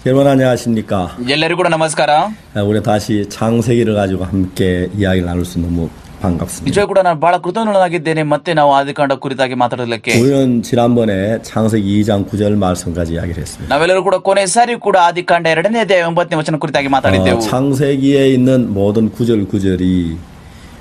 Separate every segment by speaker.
Speaker 1: 여러분 안녕하십니까?
Speaker 2: ಎಲ್ಲರಿಗೂ ಕೂಡ ನಮಸ್ಕಾರ.
Speaker 1: 우리 다시 창세기를 가지고 함께 이야기를 나눌 수 너무 반갑습니다.
Speaker 2: ನಿಜವೂ ಕೂಡ ನಾನು ಬಹಳ ಕೃತಜ್ಞನಾಗಿದ್ದೇನೆ ಮತ್ತೆ ನಾವು ಆದಿಕಾಂಡ ಕುರಿತಾಗಿ ಮಾತಾಡೋದಕ್ಕೆ.
Speaker 1: 우리는 지난번에 창세기 2장 9절 말씀까지 이야기를 했습니다.
Speaker 2: ನಾವೆಲ್ಲರೂ ಕೂಡ ಕೊನೆ ಸಾರಿ ಕೂಡ ಆದಿಕಾಂಡ 2ನೇ ಅಧ್ಯಾಯ 9ನೇ ವಚನ ಕುರಿತಾಗಿ ಮಾತಾಡಿದ್ದೆವು.
Speaker 1: 창세기에 있는 모든 구절이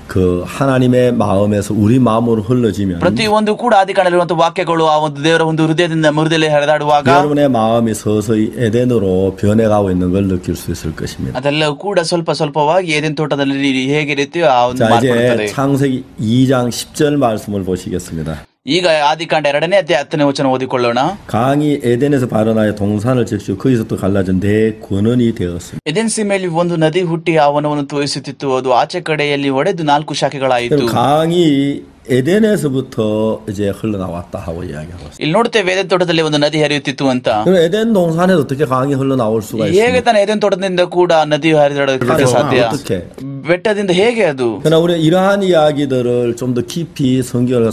Speaker 1: 그 하나님의 마음에서 우리 마음으로 흘러지면
Speaker 2: ಪ್ರತಿಯೊಂದು ಕೂಡ ಆದಿಕಾಂಡದಲ್ಲಿರುವಂತಹ ವಾಕ್ಯಗಳು ಆ ಒಂದು ದೇವರ ಒಂದು ಹೃದಯದಿಂದ ಹೃದಯದಲ್ಲಿ ಹರಿದಾಡುವಾಗ
Speaker 1: 여러분의 마음이 서서히 에덴으로 변해가고 있는 걸 느낄 수 있을 것입니다.
Speaker 2: ಅದೆಲ್ಲವೂ ಕೂಡ ಸ್ವಲ್ಪವಾಗಿ ಏದೆನ್ ತೋಟದಲ್ಲಿ ಹೇಗಿರುತ್ತೆಯೋ ಆ ಒಂದು
Speaker 1: 자,
Speaker 2: ಮಾರ್ಪಡುತ್ತದೆ.
Speaker 1: 이제 창세기 2장 10절 말씀을 보시겠습니다.
Speaker 2: ಈಗ ಆದಿಕಾಂಡ 2ನೇ ಅಧ್ಯಾಯ 10ನೇ ವಚನ ಓದಿಕೊಳ್ಳೋಣ.
Speaker 1: 강이 에덴에서 발원하여 동산을 적시고 거기서부터 갈라져 네 권원이 되었습니다.
Speaker 2: ಎದೆನ್ ಸೀಮೆಯಲ್ಲಿ ಒಂದು ನದಿ ಹುಟ್ಟಿ ಆ ವನವನ್ನು ತೋರಿಸುತ್ತಿತ್ತು. ಅದು ಆಚೆ ಕಡೆಯಲ್ಲಿ ಒಡೆದು 4 ಶಾಖೆಗಳಾಯಿತು.
Speaker 1: 강이 에덴에서부터 이제 흘러나왔다 하고 이야기하고 있습니다.
Speaker 2: ಇಲ್ಲಿ ನೋಡುತ್ತೇವೆ 에덴 ತೋಟದಲ್ಲಿ ಒಂದು ನದಿ ಹರಿಯುತ್ತಿತ್ತು ಅಂತ.
Speaker 1: 그럼 에덴 동산에서 어떻게 강이 흘러나올 수가
Speaker 2: ಹೇಗೆ
Speaker 1: 있습니까?
Speaker 2: ತಾನೆ ಎದೆನ್ ತೋಟದಿಂದ ಕೂಡ ನದಿ ಹರಿದಾಡೋದಕ್ಕೆ ಸಾಧ್ಯ?
Speaker 1: 어떻게?
Speaker 2: ಬೆಟ್ಟದಿಂದ ಹೇಗೆ ಅದು?
Speaker 1: 그러나 우리 이러한 이야기들을 좀 더 깊이 성경을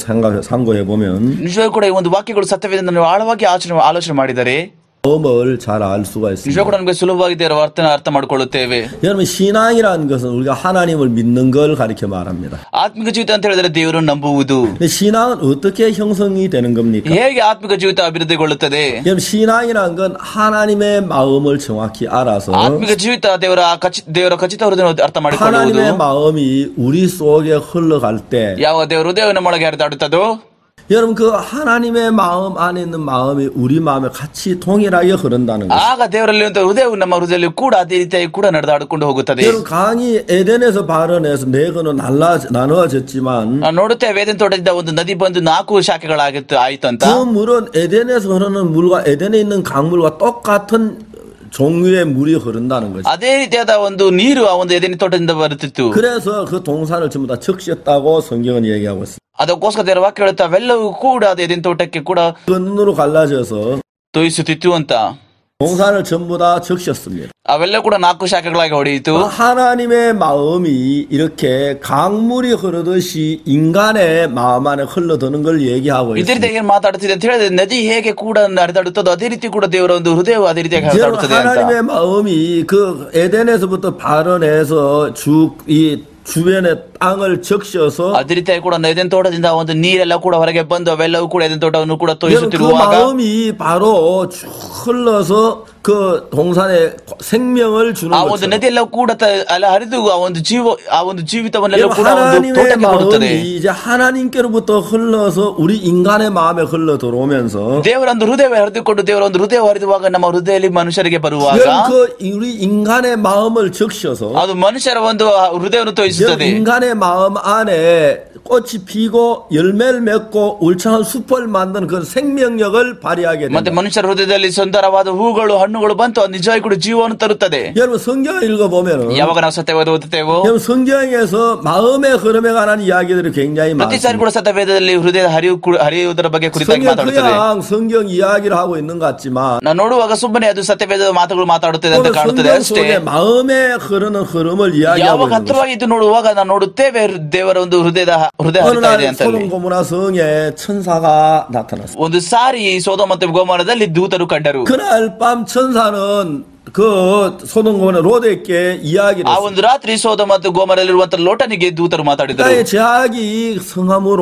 Speaker 1: 상고해 보면
Speaker 2: ನಿಜವೂ ಕೂಡ ಈ ಒಂದು ವಾಕ್ಯಗಳು ಸತ್ಯವೇದ ನೀವು ಆಳವಾಗಿ ಆಲೋಚನೆ ಮಾಡಿದರೆ
Speaker 1: 마음을 잘 알 수가
Speaker 2: ನಿಜವೂ
Speaker 1: 있습니다.
Speaker 2: ಕೂಡ ನಮಗೆ ಸುಲಭವಾಗಿ ದೇವರ ಅರ್ಥ ಮಾಡಿಕೊಳ್ಳುತ್ತೇವೆ.
Speaker 1: 여러분 신앙이라는 것은 우리가 하나님을 믿는 걸 가리켜 말합니다.
Speaker 2: ಆತ್ಮಿಕ ಜೀವಿತ ಅಂತ ಹೇಳಿದ್ರೆ ದೇವರನ್ನು ನಂಬುವುದು.
Speaker 1: 근데 신앙은 어떻게 형성이 되는 겁니까?
Speaker 2: ಹೇಗೆ ಆತ್ಮಿಕ ಜೀವಿತ ಅಭಿವೃದ್ಧಿಗೊಳ್ಳುತ್ತದೆ?
Speaker 1: 여러분 신앙이라는 건 하나님의 마음을 정확히 알아서
Speaker 2: ಆತ್ಮಿಕ ಜೀವಿತ ದೇವರ ಖಚಿತ ಹೃದಯ ಅರ್ಥ ಮಾಡಿಕೊಳ್ಳುವುದು.
Speaker 1: 하나님의 마음이 우리 속에 흘러갈 때
Speaker 2: ಯಾವ ದೇವರ ಹೃದಯ ನಮ್ಮೊಳಗೆ ಹರಿದಾಡುತ್ತದೋ
Speaker 1: 여러분 그 하나님의 마음 안에 있는 마음이 우리 마음에 같이 동일하게 흐른다는 거죠.
Speaker 2: ಆಗ ದೇವರಲ್ಲಿರುವಂತ ಹೃದಯವು ನಮ್ಮ ಹೃದಯದಲ್ಲಿ ಕೂಡ ಅದೇ ರೀತಿಯಾಗಿ ಕೂಡ ನಡೆದಾಡಿಕೊಂಡು ಹೋಗುತ್ತದೆ.
Speaker 1: 여러분 강이 에덴에서 발원해서 네 건은 나누어졌지만
Speaker 2: ನೋಡುತ್ತೇವೆ ಎದೆನ್ ತೋಟದಿಂದ ಒಂದು ನದಿ ಬಂದು 4 ಶಾಖೆಗಳಾಗಿತ್ತು ಆಯ್ತು ಅಂತ.
Speaker 1: 그 물은 에덴에서 흐르는 물과 에덴에 있는 강물과 똑같은 종류의 물이 흐른다는 거죠.
Speaker 2: ಅದೇ ರೀತಿಯಾದ ಒಂದು ನೀರು ಆ ಒಂದು ಎದೆನ್ ತೋಟದಿಂದ ಬರುತ್ತಿತ್ತು.
Speaker 1: 그래서 그 동산을 전부 다 적셨다고 성경은 얘기하고 있습니다.
Speaker 2: ಅದಕ್ಕೋಸ್ಕರ ದೇವರ ವಾಕ್ಯ ಹೇಳುತ್ತಾ ಅವೆಲ್ಲವೂ ಕೂಡ ಅದು ಎದೆನ್ ತೋಟಕ್ಕೆ ಕೂಡ
Speaker 1: 그 눈으로 갈라져서
Speaker 2: ತೋರಿಸುತ್ತಿತ್ತು ಅಂತ.
Speaker 1: 동산을 전부 다 적셨습니다.
Speaker 2: ಅವೆಲ್ಲ ಕೂಡ 4 ಶಾಖೆಗಳಾಗಿ ಹೊಡೆಯಿತು.
Speaker 1: 하나님의 마음이 이렇게 강물이 흐르듯이 인간의 마음 안에 흘러드는 걸 얘기하고
Speaker 2: ಇದೇ
Speaker 1: 있습니다.
Speaker 2: ರೀತಿ ಏನ್ ಮಾತಾಡುತ್ತಿದೆ ಅಂತ ಹೇಳಿದ್ರೆ ನದಿ ಹೇಗೆ ಕೂಡ ಹರಿದಾಡುತ್ತದೋ ಅದೇ ರೀತಿ ಕೂಡ ದೇವರ ಒಂದು ಹೃದಯವು ಅದೇ ರೀತಿಯಾಗಿ ಹರಿದಾಡುತ್ತದೆ ಅಂತ.
Speaker 1: 하나님의 마음이 그 에덴에서부터 발원해서 이 주변의 땅을 적셔서
Speaker 2: ಅದೇ ರೀತಿಯಾಗಿ ಕೂಡ ಎದೆನ್ ತೋಟದಿಂದ ಒಂದು ನೀರೆಲ್ಲ ಕೂಡ ಹೊರಗೆ ಬಂದು ಅವೆಲ್ಲವೂ ಕೂಡ ಎದೆನ್ ತೋಟವನ್ನು ಕೂಡ
Speaker 1: 그
Speaker 2: ತೋರಿಸುತ್ತಿರುವಾಗ
Speaker 1: 마음이 바로 쭉 흘러서 그 동산에 생명을 주는
Speaker 2: ಆ ಒಂದು
Speaker 1: 것처럼
Speaker 2: ನದಿ ಎಲ್ಲ ಕೂಡ ಅಲ್ಲ ಹರಿದು ಆ ಒಂದು ಜೀವಿತವನ್ನೆಲ್ಲ ಕೂಡ ಒಂದು
Speaker 1: 하나님의
Speaker 2: ತೋಟಕ್ಕೆ ಬರುತ್ತದೆ.
Speaker 1: 마음이 이제 하나님께로부터 흘러서 우리 인간의 마음에 흘러 들어오면서
Speaker 2: ದೇವರ ಒಂದು ಹೃದಯ ಹರಿದುಕೊಂಡು ದೇವರ ಒಂದು ಹೃದಯ ಹರಿದುವಾಗ ನಮ್ಮ ಹೃದಯದಲ್ಲಿ ಮನುಷ್ಯರಿಗೆ ಬರುವಾಗ
Speaker 1: 그 우리 인간의 마음을 적셔서
Speaker 2: ಅದು ಮನುಷ್ಯರ ಒಂದು ಹೃದಯವನ್ನು ತೋರಿಸುತ್ತದೆ.
Speaker 1: 인간의 마음 안에 꽃이 피고 열매를 맺고 울창한 숲을 만드는 그 생명력을 발휘하게
Speaker 2: ಮತ್ತೆ
Speaker 1: 됩니다.
Speaker 2: ಮನುಷ್ಯರ ಹೃದಯದಲ್ಲಿ ಸುಂದರವಾದ ಹೂಗಳು ಹಣ್ಣುಗಳು ಬಂತು ಅದು ನಿಜವಾಗಿ ಕೂಡ ಜೀವವನ್ನು ತರುತ್ತದೆ.
Speaker 1: 여러분 성경을 읽어보면
Speaker 2: ಯಾವಾಗ ನಾವು ಸತ್ಯವೇದ ಓದುತ್ತೇವೋ
Speaker 1: 여러분 성경에서 마음의 흐름에 관한 이야기들이 굉장히
Speaker 2: ಪ್ರತಿ ಸಾರಿ
Speaker 1: 많습니다.
Speaker 2: ಕೂಡ ಸತ್ಯವೇದದಲ್ಲಿ ಹೃದಯದ ಹರಿಯುವುದರ ಬಗ್ಗೆ ಕುರಿತಾಗಿ ಮಾತಾಡುತ್ತದೆ.
Speaker 1: 그냥 성경 이야기를 하고 있는 것 같지만
Speaker 2: ನಾವು ನೋಡುವಾಗ ಸುಮ್ಮನೆ ಅದು ಸತ್ಯವೇದದ ಮಾತುಗಳು ಮಾತಾಡುತ್ತದೆ ಅಂತ
Speaker 1: 오늘
Speaker 2: ಕಾಣುತ್ತದೆ
Speaker 1: 성경
Speaker 2: ಅಷ್ಟೇ.
Speaker 1: 속에 마음에 흐르는 흐름을 이야기하고
Speaker 2: ಯಾವಾಗ
Speaker 1: 있는
Speaker 2: ಹತ್ತಿರವಾಗಿ ಇದು ನೋಡುವಾಗ ನಾವು ನೋಡುತ್ತೇವೆ ದೇವರ ಒಂದು ಹೃದಯ
Speaker 1: 어느
Speaker 2: ಹರಿತಾ ಇದೆ
Speaker 1: 날
Speaker 2: ಅಂತ ಹೇಳಿ.
Speaker 1: 소돔 고모라 성에 천사가 나타났어요.
Speaker 2: ಒಂದು ಸಾರಿ ಸೋದೋಮ ಮತ್ತು ಗೊಮೋರದಲ್ಲಿ ದೂತರು ಕಂಡರು.
Speaker 1: 그날 밤 천사는 그 소돔 고모라 롯에게 이야기를
Speaker 2: ಆ
Speaker 1: 했어요.
Speaker 2: ಒಂದು ರಾತ್ರಿ ಸೋದೋಮ ಮತ್ತು ಗೊಮೋರಲ್ಲಿರುವಂತ ಲೋಟನಿಗೆ ದೂತರು ಮಾತಾಡಿದರು.
Speaker 1: 나의 제약이 성함으로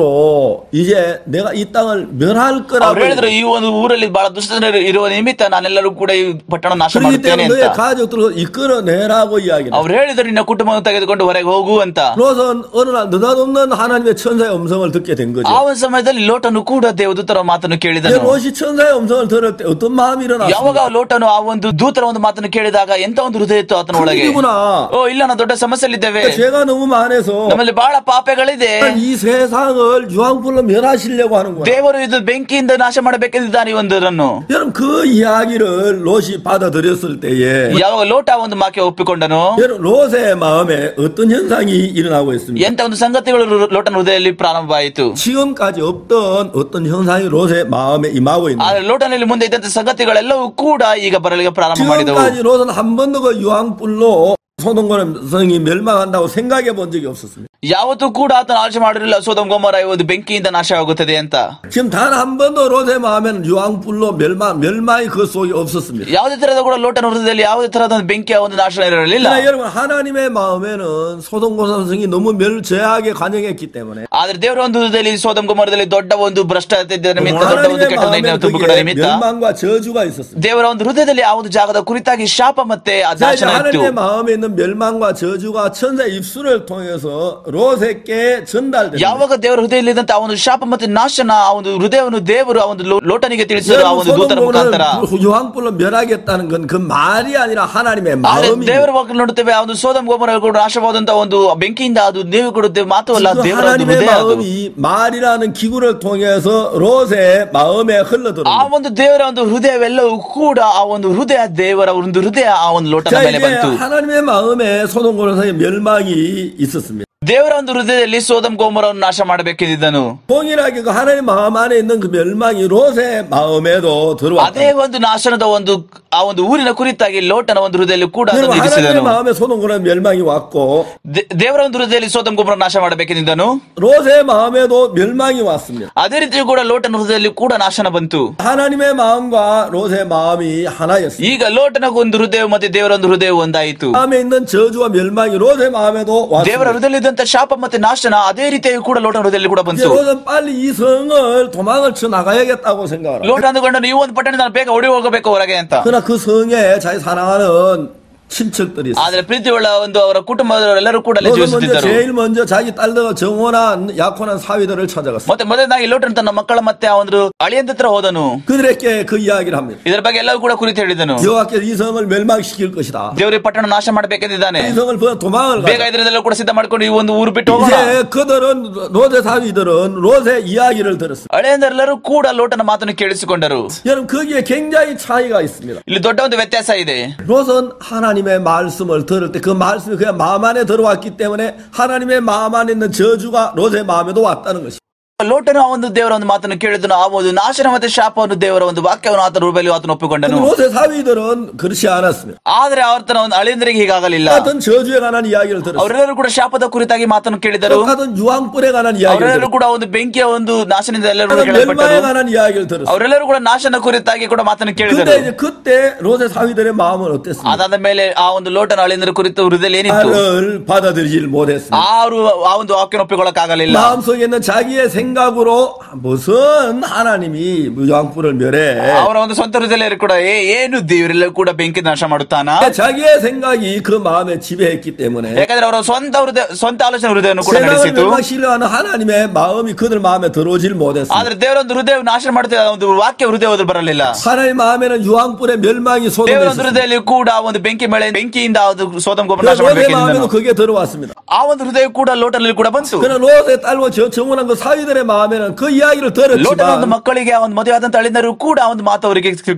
Speaker 1: 이제 내가 이 땅을 멸할 거라고.
Speaker 2: ಅವ್ರು ಹೇಳಿದ್ರು ಈ ಒಂದು ಊರಲ್ಲಿ ಬಹಳ ದುಷ್ಟಜನರು ಇರುವ ನಿಮಿತ್ತ ನಾನೆಲ್ಲರೂ ಕೂಡ ಈ ಪಟ್ಟಣ ನಾಶ
Speaker 1: 그렇기
Speaker 2: ಮಾಡುತ್ತೇನೆ
Speaker 1: 때문에
Speaker 2: ಅಂತ.
Speaker 1: 너의 가족들을 이끌어내라고 이야기를 했어요.
Speaker 2: ಅವ್ರು ಹೇಳಿದ್ರು ನಿನ್ನ ಕುಟುಂಬವನ್ನು ತೆಗೆದುಕೊಂಡು ಹೊರಗೆ ಹೋಗು ಅಂತ.
Speaker 1: 롯은 어느 날 느닷없는 하나님의 천사의 음성을 듣게 된 거죠.
Speaker 2: ಆ ಒಂದು ಸಮಯದಲ್ಲಿ ಲೋಟನು ಕೂಡ ದೇವದೂತರ ಮಾತನ್ನು ಕೇಳಿದನು.
Speaker 1: 롯이 천사의 음성을 들을 때 어떤 마음이
Speaker 2: ಯಾವಾಗ
Speaker 1: 일어났습니까?
Speaker 2: ಲೋಟನು ಆ ಒಂದು ದೂತರ ಒಂದು ಮಾತನ್ನು ಕೇಳಿದಾಗ ಎಂತ ಒಂದು ಹೃದಯ ಇತ್ತು ಆತನ ಒಳಗೆ.
Speaker 1: 큰일이구나.
Speaker 2: ಓ ಇಲ್ಲ ನಾವು ದೊಡ್ಡ ಸಮಸ್ಯೆಯಲ್ಲಿದ್ದೇವೆ,
Speaker 1: 죄가 너무 많아서
Speaker 2: ನಮ್ಮಲ್ಲಿ ಬಹಳ ಪಾಪಗಳಿದೆ,
Speaker 1: 이 세상을 유황불로 멸하시려고 하는구나.
Speaker 2: ದೇವರು ಇದು ಬೆಂಕಿಯಿಂದ ನಾಶ ಮಾಡಬೇಕೆಂದಿದ್ದಾನೆ ಒಂದರನ್ನು.
Speaker 1: 여러분 그 이야기를 롯이 받아들였을 때에
Speaker 2: ಯಾವಾಗ ಲೋಟ ಒಂದು ಮಾಕೆ ಒಪ್ಪಿಕೊಂಡನು
Speaker 1: 여러분 롯의 마음에 어떤 현상이 일어나고 있습니까?
Speaker 2: ಎಂತ ಒಂದು ಸಂಗತಿಗಳು ಲೋಟನ ಹೃದಯದಲ್ಲಿ ಪ್ರಾರಂಭವಾಯಿತು.
Speaker 1: 지금까지 없던 어떤 현상이 롯의 마음에 임하고 있는.
Speaker 2: ಆದ್ರೆ ಲೋಟನಲ್ಲಿ ಮುಂದೆ ಇದ್ದಂತ ಸಂಗತಿಗಳೆಲ್ಲವೂ ಕೂಡ ಈಗ ಬರಲಿಕ್ಕೆ ಪ್ರಾರಂಭ ಮಾಡಿದವು.
Speaker 1: 지금까지 롯은 한 번도 그 유황불로 소돔 성이 멸망한다고 생각해 본 적이 없었습니다.
Speaker 2: ಯಾವತ್ತೂ ಕೂಡ ಆತನ ಆಲೋಚನೆ ಮಾಡಿರಲಿಲ್ಲ ಸೋದಮ್ ಗೊಮೋರ ಒಂದು ಬೆಂಕಿಯಿಂದ ನಾಶವಾಗುತ್ತದೆ ಅಂತ.
Speaker 1: 지금 단 한 번도 롯의 마음에는 유황불로 멸망이 그 속에 없었습니다.
Speaker 2: ಯಾವುದೇ ತರಹದ ಕೂಡ ಲೋಟನ ಹೃದಯದಲ್ಲಿ ಯಾವುದೇ ತರಹದ ಒಂದು ಬೆಂಕಿಯ ಒಂದು ನಾಶ ಇರಲಿಲ್ಲ.
Speaker 1: 그러나 여러분 하나님의 마음에는 소돔 고모라 성이 너무 죄악에 관영했기 때문에
Speaker 2: ಆದ್ರೆ ದೇವರ ಒಂದು ಹೃದಯದಲ್ಲಿ ಸೋದಮ್ ಗೊಮೋರದಲ್ಲಿ ದೊಡ್ಡ ಒಂದು ಭ್ರಷ್ಟಾಚಾರದ ನಿಮಿತ್ತ ದೊಡ್ಡ ಒಂದು ಕೆಟ್ಟ ತುಂಬಿಕೊಂಡ ನಿಮಿತ್ತ
Speaker 1: 멸망과 저주가 있었습니다.
Speaker 2: ದೇವರ ಒಂದು ಹೃದಯದಲ್ಲಿ ಆ ಒಂದು ಜಾಗದ ಕುರಿತಾಗಿ ಶಾಪ ಮತ್ತೆ ನಾಶನ ಇತ್ತು.
Speaker 1: 하나님의 마음에 있는 멸망과 저주가 천사 입술을 통해서 롯에게 전달됩니다.
Speaker 2: ಯಾವಾಗ ದೇವರ ಹೃದಯದಲ್ಲಿದ್ದಂತ ಆ ಒಂದು ಶಾಪ ಮತ್ತೆ ನಾಶನ ಆ ಒಂದು ಹೃದಯವನ್ನು ದೇವರು ಆ ಒಂದು ಲೋಟನಿಗೆ ತಿಳಿಸಿದರು ಆ ಒಂದು ದೂತರ ಮುಖಾಂತರ.
Speaker 1: 유황불로 멸하겠다는 건 그 말이 아니라 하나님의 마음입니다.
Speaker 2: ದೇವರ ವಾಕ್ಯ ನೋಡುತ್ತೇವೆ ಆ ಒಂದು ಸೋದಮ್ ಗೊಮೋರ ಕೂಡ ನಾಶವಾದಂತಹ ಒಂದು ಬೆಂಕಿಯಿಂದ ಅದು ನೀವು ಕೊಡುತ್ತೆ ಮಾತು ಅಲ್ಲ ದೇವರ ಹೃದಯ.
Speaker 1: 마음이 말이라는 기구를 통해서 롯의 마음에 흘러들어요.
Speaker 2: ಆ ಒಂದು ದೇವರ ಒಂದು ಹೃದಯವೆಲ್ಲವೂ ಕೂಡ ಆ ಒಂದು ಹೃದಯ ದೇವರ ಒಂದು ಹೃದಯ ಆ ಒಂದು ಲೋಟನ ಮೇಲೆ ಬಂತು.
Speaker 1: 하나님의 마음에 소돔 고모라의 멸망이 있었습니다.
Speaker 2: ದೇವರ ಒಂದು ಹೃದಯದಲ್ಲಿ ಸೋದಮ್ ಗೊಮೋರವನ್ನು ನಾಶ ಮಾಡಬೇಕಿದ್ದನು.
Speaker 1: 동일하게 그 하나님 마음 안에 있는 그 멸망이 롯의 마음에도 들어왔다.
Speaker 2: ಅದೇ ಒಂದು ನಾಶನದ ಒಂದು ಆ ಒಂದು ಊರಿನ ಕುರಿತಾಗಿ ಲೋಟನ ಒಂದು ಹೃದಯದಲ್ಲಿ ಕೂಡ
Speaker 1: 하나님의 마음에 소돔 고모라 멸망이 왔고
Speaker 2: ದೇವರ ಒಂದು ಹೃದಯದಲ್ಲಿ ಸೋದಮ್ ಗೊಮೋರ ನಾಶ ಮಾಡಬೇಕಿದ್ದನು.
Speaker 1: 롯의 마음에도 멸망이 왔습니다.
Speaker 2: ಅದೇ ರೀತಿ ಕೂಡ ಲೋಟನ ಹೃದಯದಲ್ಲಿ ಕೂಡ ನಾಶನ ಬಂತು.
Speaker 1: 하나님의 마음과 롯의 마음이 하나였습니다.
Speaker 2: ಈಗ ಲೋಟನ ಒಂದು ಹೃದಯ ಮತ್ತೆ ದೇವರ ಒಂದು ಹೃದಯ ಒಂದಾಯಿತು.
Speaker 1: 마음에 있는 저주와 멸망이 롯의 마음에도
Speaker 2: ದೇವರ
Speaker 1: 왔습니다.
Speaker 2: ಹೃದಯದಲ್ಲಿ ಶಾಪ ಮತ್ತೆ ನಾಶನ ಅದೇ ರೀತಿಯಾಗಿ ಕೂಡ ಲೋಟನ ಹೃದಯದಲ್ಲಿ ಕೂಡ ಬಂತು.
Speaker 1: 롯은 빨리 이 성을 도망을 쳐 나가야겠다고 생각을 합니다.
Speaker 2: ಲೋಟ ಅಂದುಕೊಂಡು ಈ ಒಂದು ಪಟ್ಟಣ ನಾನು ಬೇಗ ಓಡಿ ಹೋಗಬೇಕು ಹೊರಗೆ ಅಂತ.
Speaker 1: 그러나 그 성에 자기 사랑하는 친척들이 있어요.
Speaker 2: ಆದ್ರೆ ಪ್ರೀತಿಯುಳ್ಳ ಒಂದು ಅವರ ಕುಟುಂಬದವರೆಲ್ಲರೂ ಕೂಡ ಅಲ್ಲಿ ಜೀವಿಸುತ್ತಿದ್ದರು.
Speaker 1: 제일 먼저 자기 딸들 정원한 약혼한 사위들을 찾아갔어요.
Speaker 2: ಮತ್ತೆ ಮೊದಲನಾಗಿ ಲೋಟನ್ ತನ್ನ ಮಕ್ಕಳ ಮತ್ತೆ ಆ ಒಂದು ಅಳಿಯಂದ ಹತ್ರ ಹೋದನು.
Speaker 1: 그들에게 그 ಇ야기를 합니다.
Speaker 2: ಇದರ ಬಗ್ಗೆ ಎಲ್ಲವೂ ಕೂಡ ಕುರಿತು ಹೇಳಿದನು.
Speaker 1: 여호와께서 이 성을 멸망시킬 것이다.
Speaker 2: ದೇವರ ಪಟ್ಟಣ ನಾಶ ಮಾಡಬೇಕೆಂದಿದ್ದಾನೆ.
Speaker 1: 이 성을 도망을
Speaker 2: ಬೇಗ ಇದರದೆಲ್ಲ ಕೂಡ ಸಿದ್ಧ ಮಾಡ್ಕೊಂಡು ಈ ಒಂದು ಊರು ಬಿಟ್ಟು ಹೋಗೋಣ.
Speaker 1: 이제 그들은 롯의 사위들은 롯의 이야기를 들었어요.
Speaker 2: ಅಳಿಯಂದರೆಲ್ಲರೂ ಕೂಡ ಲೋಟನ ಮಾತನ್ನು ಕೇಳಿಸಿಕೊಂಡರು.
Speaker 1: 여러분 거기에 굉장히 차이가 있습니다.
Speaker 2: ಇಲ್ಲಿ ದೊಡ್ಡ ಒಂದು ವ್ಯತ್ಯಾಸ ಇದೆ.
Speaker 1: 롯은 하나님의 말씀을 들을 때 그 말씀이 그냥 마음 안에 들어왔기 때문에 하나님의 마음 안에 있는 저주가 롯의 마음에도 왔다는 것입니다.
Speaker 2: ಲೋಟನ ಆ ಒಂದು ದೇವರ ಒಂದು ಮಾತನ್ನು ಕೇಳಿದನು. ಆ ಒಂದು ನಾಶನ ಮತ್ತೆ ಶಾಪವನ್ನು ದೇವರ ಒಂದು ವಾಕ್ಯವನ್ನು ಆತನ ರೂಪದಲ್ಲಿ ಆತನು ಒಪ್ಪಿಕೊಂಡನು.
Speaker 1: 롯의 사위들은 그렇지 않았습니다.
Speaker 2: ಆದ್ರೆ ಅವ್ರ ತನ್ನ ಒಂದು ಅಳಿಯಂದರಿಗೆ ಹೀಗಾಗಲಿಲ್ಲ.
Speaker 1: 똑같은 저주에 관한 이야기를 들었어요.
Speaker 2: ಅವರೆಲ್ಲರೂ ಕೂಡ ಶಾಪದ ಕುರಿತಾಗಿ ಮಾತನ್ನು ಕೇಳಿದರು.
Speaker 1: 똑같은 유황불에 관한 이야기를
Speaker 2: ಅವರೆಲ್ಲರೂ
Speaker 1: 들었어요.
Speaker 2: ಕೂಡ ಒಂದು ಬೆಂಕಿಯ ಒಂದು ನಾಶನದಿಂದ ಎಲ್ಲರೂ
Speaker 1: 멸망에
Speaker 2: ಕೇಳಲ್ಪಟ್ಟರು.
Speaker 1: 관한 이야기를 들었어요.
Speaker 2: ಅವರೆಲ್ಲರೂ ಕೂಡ ನಾಶನ ಕುರಿತಾಗಿ ಕೂಡ ಮಾತನ್ನು ಕೇಳಿದರು.
Speaker 1: 근데 이제 그때 롯의 사위들의 마음은 어땠습니까?
Speaker 2: ಅದಾದ ಮೇಲೆ ಆ ಒಂದು ಲೋಟನ ಅಳಿಯಂದರ ಕುರಿತು ಹೃದಯದಲ್ಲಿ ಏನಿತ್ತು?
Speaker 1: 말을 받아들이질 못했습니다.
Speaker 2: ಆ ಒಂದು ವಾಕ್ಯನ ಒಪ್ಪಿಕೊಳ್ಳಕ್ಕಾಗಲಿಲ್ಲ.
Speaker 1: 마음속에 있는 자기의 생각으로 무슨 하나님이 유황불을 멸해?
Speaker 2: ಅವರ ಒಂದು ಸ್ವಂತ ಹೃದಯದಲ್ಲಿ ಕೂಡ ಏನು ದೇವರೆಲ್ಲ ಕೂಡ ಬೆಂಕಿ ನಾಶ ಮಾಡುತ್ತಾನ?
Speaker 1: 자기의 생각이 그 마음에 지배했기 때문에
Speaker 2: ಯಾಕಂದ್ರೆ ಅವರ ಸ್ವಂತ ಆಲೋಚನೆ ಹೃದಯವನ್ನು ಕೂಡ
Speaker 1: 세상을
Speaker 2: ನಡೆಸಿತು.
Speaker 1: 멸망시키려는 하나님의 마음이 그들 마음에 들어오질 못했습니다.
Speaker 2: ಆದ್ರೆ ದೇವರ ಒಂದು ಹೃದಯ ನಾಶ ಮಾಡುತ್ತಿದ್ದ ಒಂದು ವಾಕ್ಯ ಹೃದಯದಲ್ಲಿ ಬರಲಿಲ್ಲ.
Speaker 1: 하나님 마음에는 유황불의 멸망이
Speaker 2: ದೇವರ ಒಂದು
Speaker 1: 쏟아졌습니다.
Speaker 2: ಹೃದಯದಲ್ಲಿ ಕೂಡ ಒಂದು ಬೆಂಕಿಯಿಂದ ಸೋದಮ್ ಗೊಮೋರ ನಾಶ
Speaker 1: 롯의
Speaker 2: ಮಾಡಬೇಕೆಂದು
Speaker 1: 마음에도 그게 들어왔습니다.
Speaker 2: ಆ ಒಂದು ಹೃದಯ ಕೂಡ ಲೋಟನಲ್ಲಿ ಕೂಡ ಬಂತು.
Speaker 1: 그러나 롯의 딸과 정원한 그 사위들의 마음에는 그 이야기를
Speaker 2: ಲೋಟನ ಒಂದು
Speaker 1: 들었지만
Speaker 2: ಮಕ್ಕಳಿಗೆ ಒಂದು ಮದುವೆ ಆದಂತ ಅಳಿಂದರು ಕೂಡ ಆ ಒಂದು ಮಾತು ಅವರಿಗೆ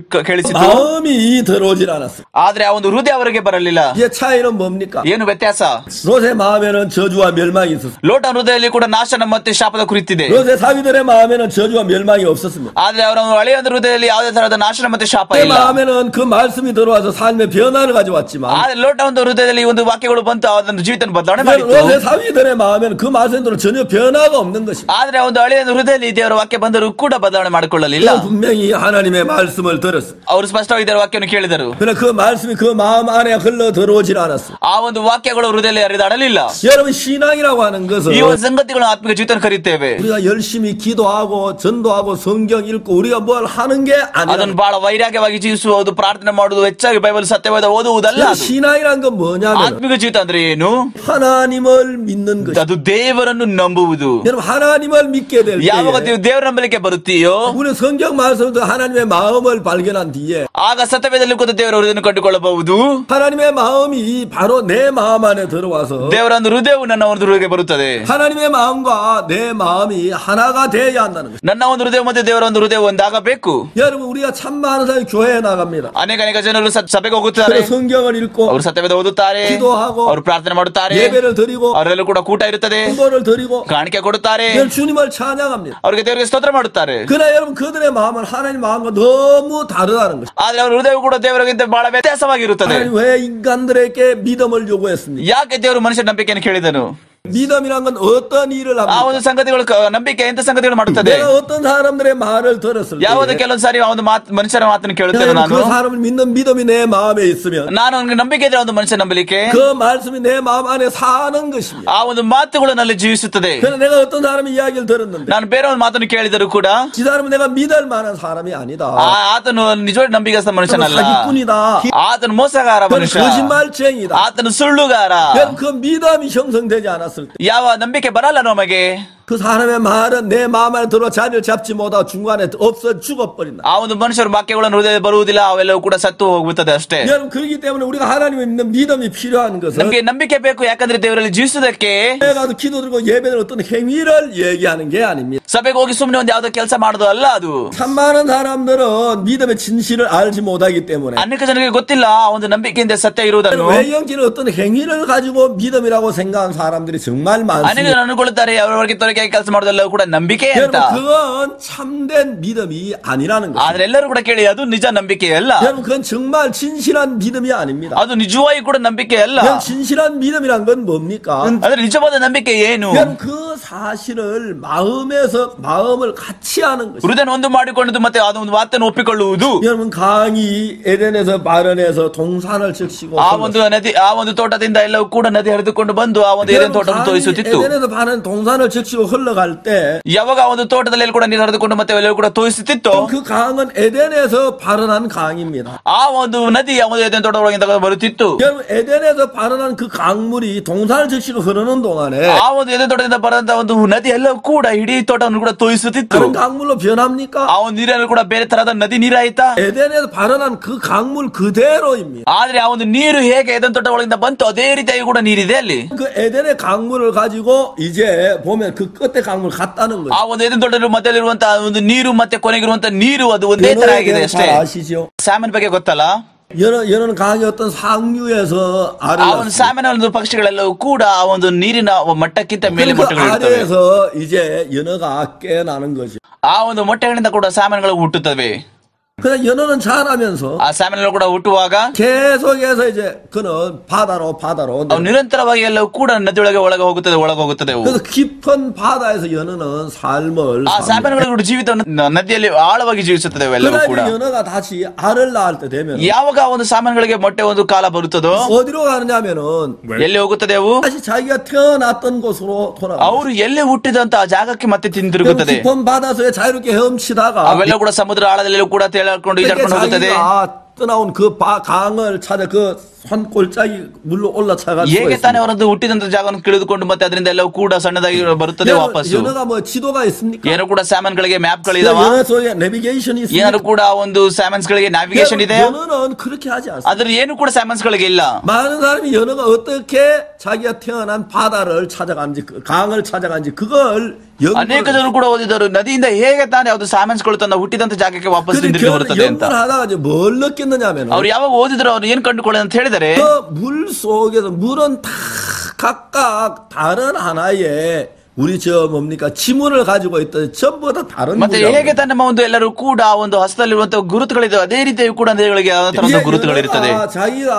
Speaker 2: ಕೇಳಿಸಿತು.
Speaker 1: 마음이 들어오질 않았습니다.
Speaker 2: ಆದ್ರೆ ಆ ಒಂದು ಹೃದಯ ಅವರಿಗೆ ಬರಲಿಲ್ಲ.
Speaker 1: 이게 차이는 뭡니까?
Speaker 2: ಏನು ವ್ಯತ್ಯಾಸ?
Speaker 1: 롯의 마음에는 저주와 멸망이 있었습니다.
Speaker 2: ಲೋಟನ ಹೃದಯದಲ್ಲಿ ಕೂಡ ನಾಶನ ಮತ್ತೆ ಶಾಪದ ಕುರಿತಿದೆ.
Speaker 1: 롯의 사위들의 마음에는 저주와 멸망이 없었습니다.
Speaker 2: ಆದ್ರೆ ಅವರ ಹಳೆಯ ಒಂದು ಹೃದಯದಲ್ಲಿ ಯಾವುದೇ ತರಹದ ನಾಶನ ಮತ್ತೆ ಶಾಪ
Speaker 1: 그
Speaker 2: ಇಲ್ಲ.
Speaker 1: 마음에는 그 말씀이 들어와서 삶의 변화를 가져왔지만
Speaker 2: ಆದ್ರೆ ಲೋಟ ಒಂದು ಹೃದಯದಲ್ಲಿ ಈ ಒಂದು ವಾಕ್ಯಗಳು ಬಂತು ಅದನ್ನು ಜೀವಿತ ಬದಲಾವಣೆ ಮಾಡಿತು.
Speaker 1: 롯의 사위들의 마음에는 그 말씀대로 전혀 변화가 없는 것입니다.
Speaker 2: ಆದ್ರೆ ಒಂದು ಹಳೆಯ ಹೃದಯದಲ್ಲಿ ದೇವರ ವಾಕ್ಯ ಬಂದರೂ ಕೂಡ ಬದಲಾವಣೆ ಮಾಡಿಕೊಳ್ಳಲಿಲ್ಲ.
Speaker 1: 분명히 하나님의 말씀을 들었어요.
Speaker 2: ಅವರು ಸ್ಪಷ್ಟವಾಗಿ ದೇವರ ವಾಕ್ಯವನ್ನು ಕೇಳಿದರು.
Speaker 1: 그러나 그 말씀이 그 마음 안에 흘러 들어오질 않았어요.
Speaker 2: ಆ ಒಂದು ವಾಕ್ಯಗಳು ಹೃದಯದಲ್ಲಿ ಹರಿದಾಡಲಿಲ್ಲ.
Speaker 1: 여러분 신앙이라고 하는 것은
Speaker 2: ಈ ಒಂದು ಸಂಗತಿಗಳನ್ನು ಆತ್ಮಿಕ ಜೀವಿತ ಕರೀತೇವೆ.
Speaker 1: 우리가 열심히 기도하고 전도하고 성경 읽고 우리가 뭘 하는 게 아니라
Speaker 2: ಅದನ್ನು ಬಹಳ ವೈರಾಗ್ಯವಾಗಿ ಜೀವಿಸುವುದು, ಪ್ರಾರ್ಥನೆ ಮಾಡುವುದು, ಹೆಚ್ಚಾಗಿ ಬೈಬಲ್ ಸತ್ಯವಾದ ಓದುವುದಲ್ಲ.
Speaker 1: 신앙이란 건 뭐냐면
Speaker 2: ಆತ್ಮಿಕ ಜೀವಿತ ಅಂದ್ರೆ ಏನು?
Speaker 1: 하나님을 믿는 것.
Speaker 2: ಅದು ದೇವರನ್ನು ನಂಬುವುದು.
Speaker 1: 여러분 하나님을 믿게 될
Speaker 2: ಯಾವಾಗ
Speaker 1: 때
Speaker 2: ನೀವು ದೇವರ ನಂಬಲಿಕ್ಕೆ ಬರುತ್ತೀಯೋ
Speaker 1: 우리 성경 말씀도 하나님의 마음을 발견한 뒤에
Speaker 2: ಆಗ ಸತ್ಯವೇದದಲ್ಲಿ ಕೂತು ದೇವರ ಹೃದಯವನ್ನು ಕಂಡುಕೊಳ್ಳಬಹುದು.
Speaker 1: 하나님의 마음이 바로 내 마음 안에 들어와서
Speaker 2: ದೇವರ ಒಂದು ಹೃದಯವು ನನ್ನ ಒಂದು ಹೃದಯಕ್ಕೆ ಬರುತ್ತದೆ.
Speaker 1: 하나님의 마음과 내 마음이 하나가 되어야 한다는 것입니다.
Speaker 2: ನನ್ನ ಒಂದು ಹೃದಯ ಮತ್ತೆ ದೇವರ ಒಂದು ಹೃದಯ ಒಂದಾಗಬೇಕು.
Speaker 1: 여러분 우리가 참 많은 사람이 교회에 나갑니다.
Speaker 2: ಅನೇಕ ಜನರು ಸಭೆಗೆ ಹೋಗುತ್ತಾರೆ.
Speaker 1: 그래서 성경을 읽고
Speaker 2: ಅವರು ಸತ್ಯವೇದ ಓದುತ್ತಾರೆ,
Speaker 1: 기도하고
Speaker 2: ಅವರು ಪ್ರಾರ್ಥನೆ ಮಾಡುತ್ತಾರೆ,
Speaker 1: 예배를 드리고
Speaker 2: ಅವರೆಲ್ಲರೂ ಕೂಡ ಕೂಟ ಇರುತ್ತದೆ,
Speaker 1: 헌금을 드리고
Speaker 2: ಕಾಣಿಕೆ ಕೊಡುತ್ತಾರೆ.
Speaker 1: 늘 주님을 하나님을 찬양합니다.
Speaker 2: ಅವರಿಗೆ ದೇವರಿಗೆ ಸ್ತೋತ್ರ ಮಾಡುತ್ತಾರೆ.
Speaker 1: 그러나 여러분 그들의 마음은 하나님 마음과 너무 다르다는 것입니다.
Speaker 2: ಆದ್ರೆ ಅವರ ಹೃದಯವು ಕೂಡ ದೇವರಿಗಿಂತ ಬಹಳ ವ್ಯತ್ಯಾಸವಾಗಿರುತ್ತದೆ.
Speaker 1: 하나님 왜 인간들에게 믿음을 요구했습니까?
Speaker 2: ಯಾಕೆ ದೇವರು ಮನುಷ್ಯನ ನಂಬಿಕೆಯನ್ನು ಕೇಳಿದನು?
Speaker 1: 믿음이란 건 어떤 일을
Speaker 2: ಆ
Speaker 1: 합니까?
Speaker 2: ಒಂದು ಸಂಗತಿಗಳು ನಂಬಿಕೆ ಎಂತ ಸಂಗತಿಗಳು ಮಾಡುತ್ತದೆ?
Speaker 1: 내가 어떤 사람들의 말을 들었을 때
Speaker 2: ಯಾವುದು ಕೆಲವೊಂದು ಸಾರಿ ಆ ಒಂದು ಮನುಷ್ಯರ ಮಾತನ್ನು ಕೇಳುತ್ತೇನೆ ನಾನು.
Speaker 1: 그 사람을 믿는 믿음이 내 마음에 있으면
Speaker 2: ನಾನು ಅವನಿಗೆ ನಂಬಿಕೆ ಇದ್ರೆ ಒಂದು ಮನುಷ್ಯ ನಂಬಲಿಕ್ಕೆ
Speaker 1: 그 말씀이 내 마음 안에 사는 것입니다.
Speaker 2: ಆ ಒಂದು ಮಾತುಗಳು ನಲ್ಲಿ ಜೀವಿಸುತ್ತದೆ.
Speaker 1: 그래서 내가 어떤 사람의 이야기를 들었는데
Speaker 2: ನಾನು ಬೇರೆ ಒಂದು ಮಾತನ್ನು ಕೇಳಿದರೂ ಕೂಡ
Speaker 1: 이 사람은 내가 믿을 만한 사람이 아니다.
Speaker 2: ಆತನು ನಿಜವಾದ ನಂಬಿಗಸ್ತ ಮನುಷ್ಯನಲ್ಲ.
Speaker 1: 사기꾼이다.
Speaker 2: ಆತನು ಮೋಸಗಾರ
Speaker 1: 그는
Speaker 2: ಮನುಷ್ಯ.
Speaker 1: 거짓말쟁이다.
Speaker 2: ಆತನು ಸುಳ್ಳುಗಾರ.
Speaker 1: 여러분 그 믿음이 형성되지 않았을 때
Speaker 2: ಯಾವ ನಂಬಿಕೆ ಬರಲ್ಲ ನಮಗೆ,
Speaker 1: 그 사람의 말은 내 마음 안에 들어 자리를 잡지 못하고 중간에 없어 죽어버린다.
Speaker 2: ಆ ಒಂದು ಮನುಷ್ಯರ ವಾಕ್ಯಗಳನ್ನು ಹೃದಯ ಬರುವುದಿಲ್ಲ, ಅವೆಲ್ಲವೂ ಕೂಡ ಸತ್ತು ಹೋಗುತ್ತದೆ ಅಷ್ಟೇ.
Speaker 1: 여러분 그렇기 때문에 우리가 하나님을 믿는 믿음이 필요한 것은
Speaker 2: ನಮಗೆ ನಂಬಿಕೆ ಬೇಕು. ಯಾಕಂದ್ರೆ ದೇವರಲ್ಲಿ ಜೀವಿಸುವುದಕ್ಕೆ
Speaker 1: 내가도 기도 드리고 예배는 어떤 행위를 얘기하는 게 아닙니다.
Speaker 2: ಸಭೆಗೆ ಹೋಗಿ ಸುಮ್ಮನೆ ಒಂದು ಯಾವುದೋ ಕೆಲಸ ಮಾಡೋದು ಅಲ್ಲ ಅದು.
Speaker 1: 참 많은 사람들은 믿음의 진실을 알지 못하기 때문에
Speaker 2: ಅನೇಕ ಜನರಿಗೆ ಗೊತ್ತಿಲ್ಲ ಆ ಒಂದು ನಂಬಿಕೆಯಿಂದ ಸತ್ಯ ಇರುವುದನ್ನು.
Speaker 1: 외형적인 어떤 행위를 가지고 믿음이라고 생각하는 사람들이 정말
Speaker 2: ಅನೇಕ
Speaker 1: 많습니다.
Speaker 2: ಜನ ಅನ್ಕೊಳ್ತಾರೆ ಅವರವರಿಗೆ ತೋರಿಕೆ ಕೆಲಸ ಮಾಡೋದೆಲ್ಲ ಕೂಡ ನಂಬಿಕೆ ಅಂತ.
Speaker 1: 여러분 그건 참된 믿음이 아니라는 거죠.
Speaker 2: ಆದ್ರೆ ಎಲ್ಲರೂ ಕೂಡ ಕೇಳಿ ಅದು ನಿಜ ನಂಬಿಕೆ ಅಲ್ಲ.
Speaker 1: 여러분 그건 정말 진실한 믿음이 아닙니다.
Speaker 2: ಅದು ನಿಜವಾಗಿ ಕೂಡ ನಂಬಿಕೆ ಅಲ್ಲ.
Speaker 1: 그냥 진실한 믿음이란 건 뭡니까?
Speaker 2: ಆದ್ರೆ ನಿಜವಾದ ನಂಬಿಕೆ ಏನು?
Speaker 1: 여러분 그 사실을 마음을 같이 하는 것이죠.
Speaker 2: ಹೃದಯ ಒಂದು ಮಾಡಿಕೊಳ್ಳುವುದು ಮತ್ತೆ ಅದು ಒಂದು ಮಾತನ್ನು ಒಪ್ಪಿಕೊಳ್ಳುವುದು.
Speaker 1: 여러분 강이 에덴에서 발현해서 동산을 적시고
Speaker 2: ಆ ಒಂದು ನದಿ, ಆ ಒಂದು ತೋಟದಿಂದ ಎಲ್ಲವೂ ಕೂಡ ನದಿ ಹರಿದುಕೊಂಡು ಬಂದು ಆ ಒಂದು ಏದೇನ್ ತೋಟವನ್ನು ತೋರಿಸುತ್ತಿತ್ತು.
Speaker 1: 에덴에서 발현 동산을 적시고 흘러갈 때
Speaker 2: ಯಾವಾಗ ಆ ಒಂದು ತೋಟದಲ್ಲಿ ಕೂಡ ನೀರು ಹರಿದುಕೊಂಡು ಮತ್ತೆ ಎಲ್ಲವೂ ಕೂಡ ತೋರಿಸುತ್ತಿತ್ತು.
Speaker 1: 그 강은 에덴에서 발현한 강입니다.
Speaker 2: ಆ ಒಂದು ನದಿ ಆ ಒಂದು ಏದೇನ್ ತೋಟದೊಳಗಿಂದ ಬರುತ್ತಿತ್ತು.
Speaker 1: 여러분 에덴에서 발현한 그 강물이 동산을 적시고 흐르는 동안에
Speaker 2: ಆ ಒಂದು ಏದೇನ್ ತೋಟದಿಂದ ಬರಂತ ಒಂದು ನದಿ ಎಲ್ಲವೂ ಕೂಡ ಇಡೀ ತೋಟವನ್ನು ಕೂಡ ತೋರಿಸುತ್ತಿತ್ತು.
Speaker 1: 다른 강물로 변합니까?
Speaker 2: ಆ ಒಂದು ನೀರನ್ನು ಕೂಡ ಬೇರೆ ತರಹದ ನದಿ ನೀರಾಯ್ತಾ?
Speaker 1: 에덴에서 발현한 그 강물 그대로입니다.
Speaker 2: ಆದ್ರೆ ಆ ಒಂದು ನೀರು ಹೇಗೆ ಏದೇನ್ ತೋಟ ಒಳಗಿಂದ ಬಂತು ಅದೇ ರೀತಿಯಾಗಿ ಕೂಡ ನೀರಿದೆ ಅಲ್ಲಿ.
Speaker 1: 그 에덴의 강물을 가지고 이제 보면 그 끝에 강물 같다는 거죠.
Speaker 2: ಆ ಒಂದು ಏದೇನ್ ತೋಟದ ಮಧ್ಯದಲ್ಲಿರುವಂತಹ ಒಂದು ನೀರು ಮತ್ತೆ ಕೊನೆಗಿರುವಂತಹ ನೀರು ಅದು ಒಂದೇ ತರ ಆಗಿದೆ ಅಷ್ಟೇ.
Speaker 1: 잘 아시죠?
Speaker 2: ಸ್ಯಾಮನ್ ಬಗ್ಗೆ ಗೊತ್ತಲ್ಲ?
Speaker 1: 여러분 강이 어떤 상류에서
Speaker 2: ಆ ಒಂದು ಸ್ಯಾಮನ್ ಒಂದು ಪಕ್ಷಿಗಳೆಲ್ಲವೂ ಕೂಡ ಆ ಒಂದು ನೀರಿನ ಮಟ್ಟಕ್ಕಿಂತ ಮೇಲೆ
Speaker 1: 그
Speaker 2: ಮೊಟ್ಟೆಗಳಿರ್ತವೆ.
Speaker 1: 아래에서 이제 연어가 깨나는 거죠.
Speaker 2: ಆ ಒಂದು ಮೊಟ್ಟೆಗಳಿಂದ ಕೂಡ ಸ್ಯಾಮನ್ಗಳು ಹುಟ್ಟುತ್ತವೆ.
Speaker 1: 그냥 연어는 자라면서
Speaker 2: ಆ ಸ್ಯಾಮನ್ಗಳು ಕೂಡ ಹುಟ್ಟುವಾಗ
Speaker 1: 계속해서 이제 그는 바다로
Speaker 2: ಅವು ನಿರಂತರವಾಗಿ ಎಲ್ಲವೂ ಕೂಡ ನದಿಯೊಳಗೆ ಒಳಗೆ ಹೋಗುತ್ತದೆ ಅವು.
Speaker 1: 그래서 깊은 바다에서 연어는 삶을
Speaker 2: ಆ ಸ್ಯಾಮನ್ಗಳು ಕೂಡ ಜೀವಿತವನ್ನು ನದಿಯಲ್ಲಿ ಆಳವಾಗಿ ಜೀವಿಸುತ್ತದೆ ಅವೆಲ್ಲವೂ ಕೂಡ.
Speaker 1: 그러나 연어가 다시 알을 낳을 때 되면
Speaker 2: ಯಾವಾಗ ಆ ಒಂದು ಸ್ಯಾಮನ್ಗಳಿಗೆ ಮೊಟ್ಟೆ ಒಂದು ಕಾಲ ಬರುತ್ತದೋ
Speaker 1: 어디로 가느냐면은
Speaker 2: ಎಲ್ಲಿ ಹೋಗುತ್ತದೆ ಅವು?
Speaker 1: 다시 자기가 태어났던 곳으로 돌아가.
Speaker 2: ಅವರು ಎಲ್ಲಿ ಹುಟ್ಟಿದಂತ ಆ ಜಾಗಕ್ಕೆ ಮತ್ತೆ ತಿಂದಿರುತ್ತದೆ.
Speaker 1: 깊은 바다에 자유롭게 헤엄치다가
Speaker 2: ಅವೆಲ್ಲ ಕೂಡ ಸಮುದ್ರ ಆಳದಲ್ಲಿ ಕೂಡ ತೇಲಾಡ್ಕೊಂಡು ಈಜಾಡ್ಕೊಂಡು ಹೋಗುತ್ತದೆ.
Speaker 1: 떠나온 그 강을 찾아 그 손골짜기 물로 올라차가
Speaker 2: ಹೇಗೆ ತಾನೇ ಅವರದ್ದು ಹುಟ್ಟಿದಂತ ಜಾಗವನ್ನು ತಿಳಿದುಕೊಂಡು ಮತ್ತೆ ಅದರಿಂದ ಎಲ್ಲವೂ ಕೂಡ ಸಣ್ಣದಾಗಿ ಬರುತ್ತದೆ ವಾಪಸ್ಸು.
Speaker 1: 연어가 뭐 지도가 있습니까?
Speaker 2: ಏನೋ ಕೂಡ ಸ್ಯಾಮನ್ ಗಳಿಗೆ ಮ್ಯಾಪ್ ಗಳಿದಾವ.
Speaker 1: 연어 속에 내비게이션이 있습니까?
Speaker 2: ಏನಾದ್ರು ಕೂಡ ಒಂದು ಸ್ಯಾಮನ್ಸ್ ಗಳಿಗೆ ನ್ಯಾವಿಗೇಷನ್ ಇದೆ.
Speaker 1: 연어는 그렇게 하지 않습니다.
Speaker 2: ಆದ್ರೆ ಏನು ಕೂಡ ಸ್ಯಾಮನ್ಸ್ ಗಳಿಗೆ ಇಲ್ಲ.
Speaker 1: 많은 사람이 연어가 어떻게 자기가 태어난 바다를 찾아간지 강을 찾아간지 그걸
Speaker 2: ಅನೇಕ ಜನರು ಕೂಡ ಓದಿದರು ನದಿಯಿಂದ ಹೇಗೆ ತಾನೇ ಯಾವ್ದು ಸ್ಯಾಮನ್ಸ್ ಗಳು ತನ್ನ ಹುಟ್ಟಿದಂತ ಜಾಗಕ್ಕೆ ವಾಪಸ್ ಹಿಂದಿರುಗಿ ಬರುತ್ತದೆ ಅಂತ.
Speaker 1: 하다가 이제 뭘 느꼈느냐면
Speaker 2: ಅವ್ರು ಯಾವಾಗ ಓದಿದ್ರು ಅವ್ರು ಏನ್ ಕಂಡುಕೊಳ್ಳ ಅಂತ ಹೇಳಿದರೆ
Speaker 1: 그 물 속에서 물은 다 각각 다른 하나의 우리 뭡니까 지문을 가지고 있던 전부 다 다른
Speaker 2: ಮತ್ತೆ ಹೇಗೆ ತಾನೇ ನಮ್ಮ ಒಂದು ಎಲ್ಲರೂ ಕೂಡ ಒಂದು ಹಸ್ತದಲ್ಲಿರುವಂತಹ ಗುರುತುಗಳಿದೆ ಅದೇ ರೀತಿ ಕೂಡ ನದಿಗಳಿಗೆ ಯಾವ ತರಹದ ಗುರುತುಗಳಿರುತ್ತದೆ.
Speaker 1: 자기가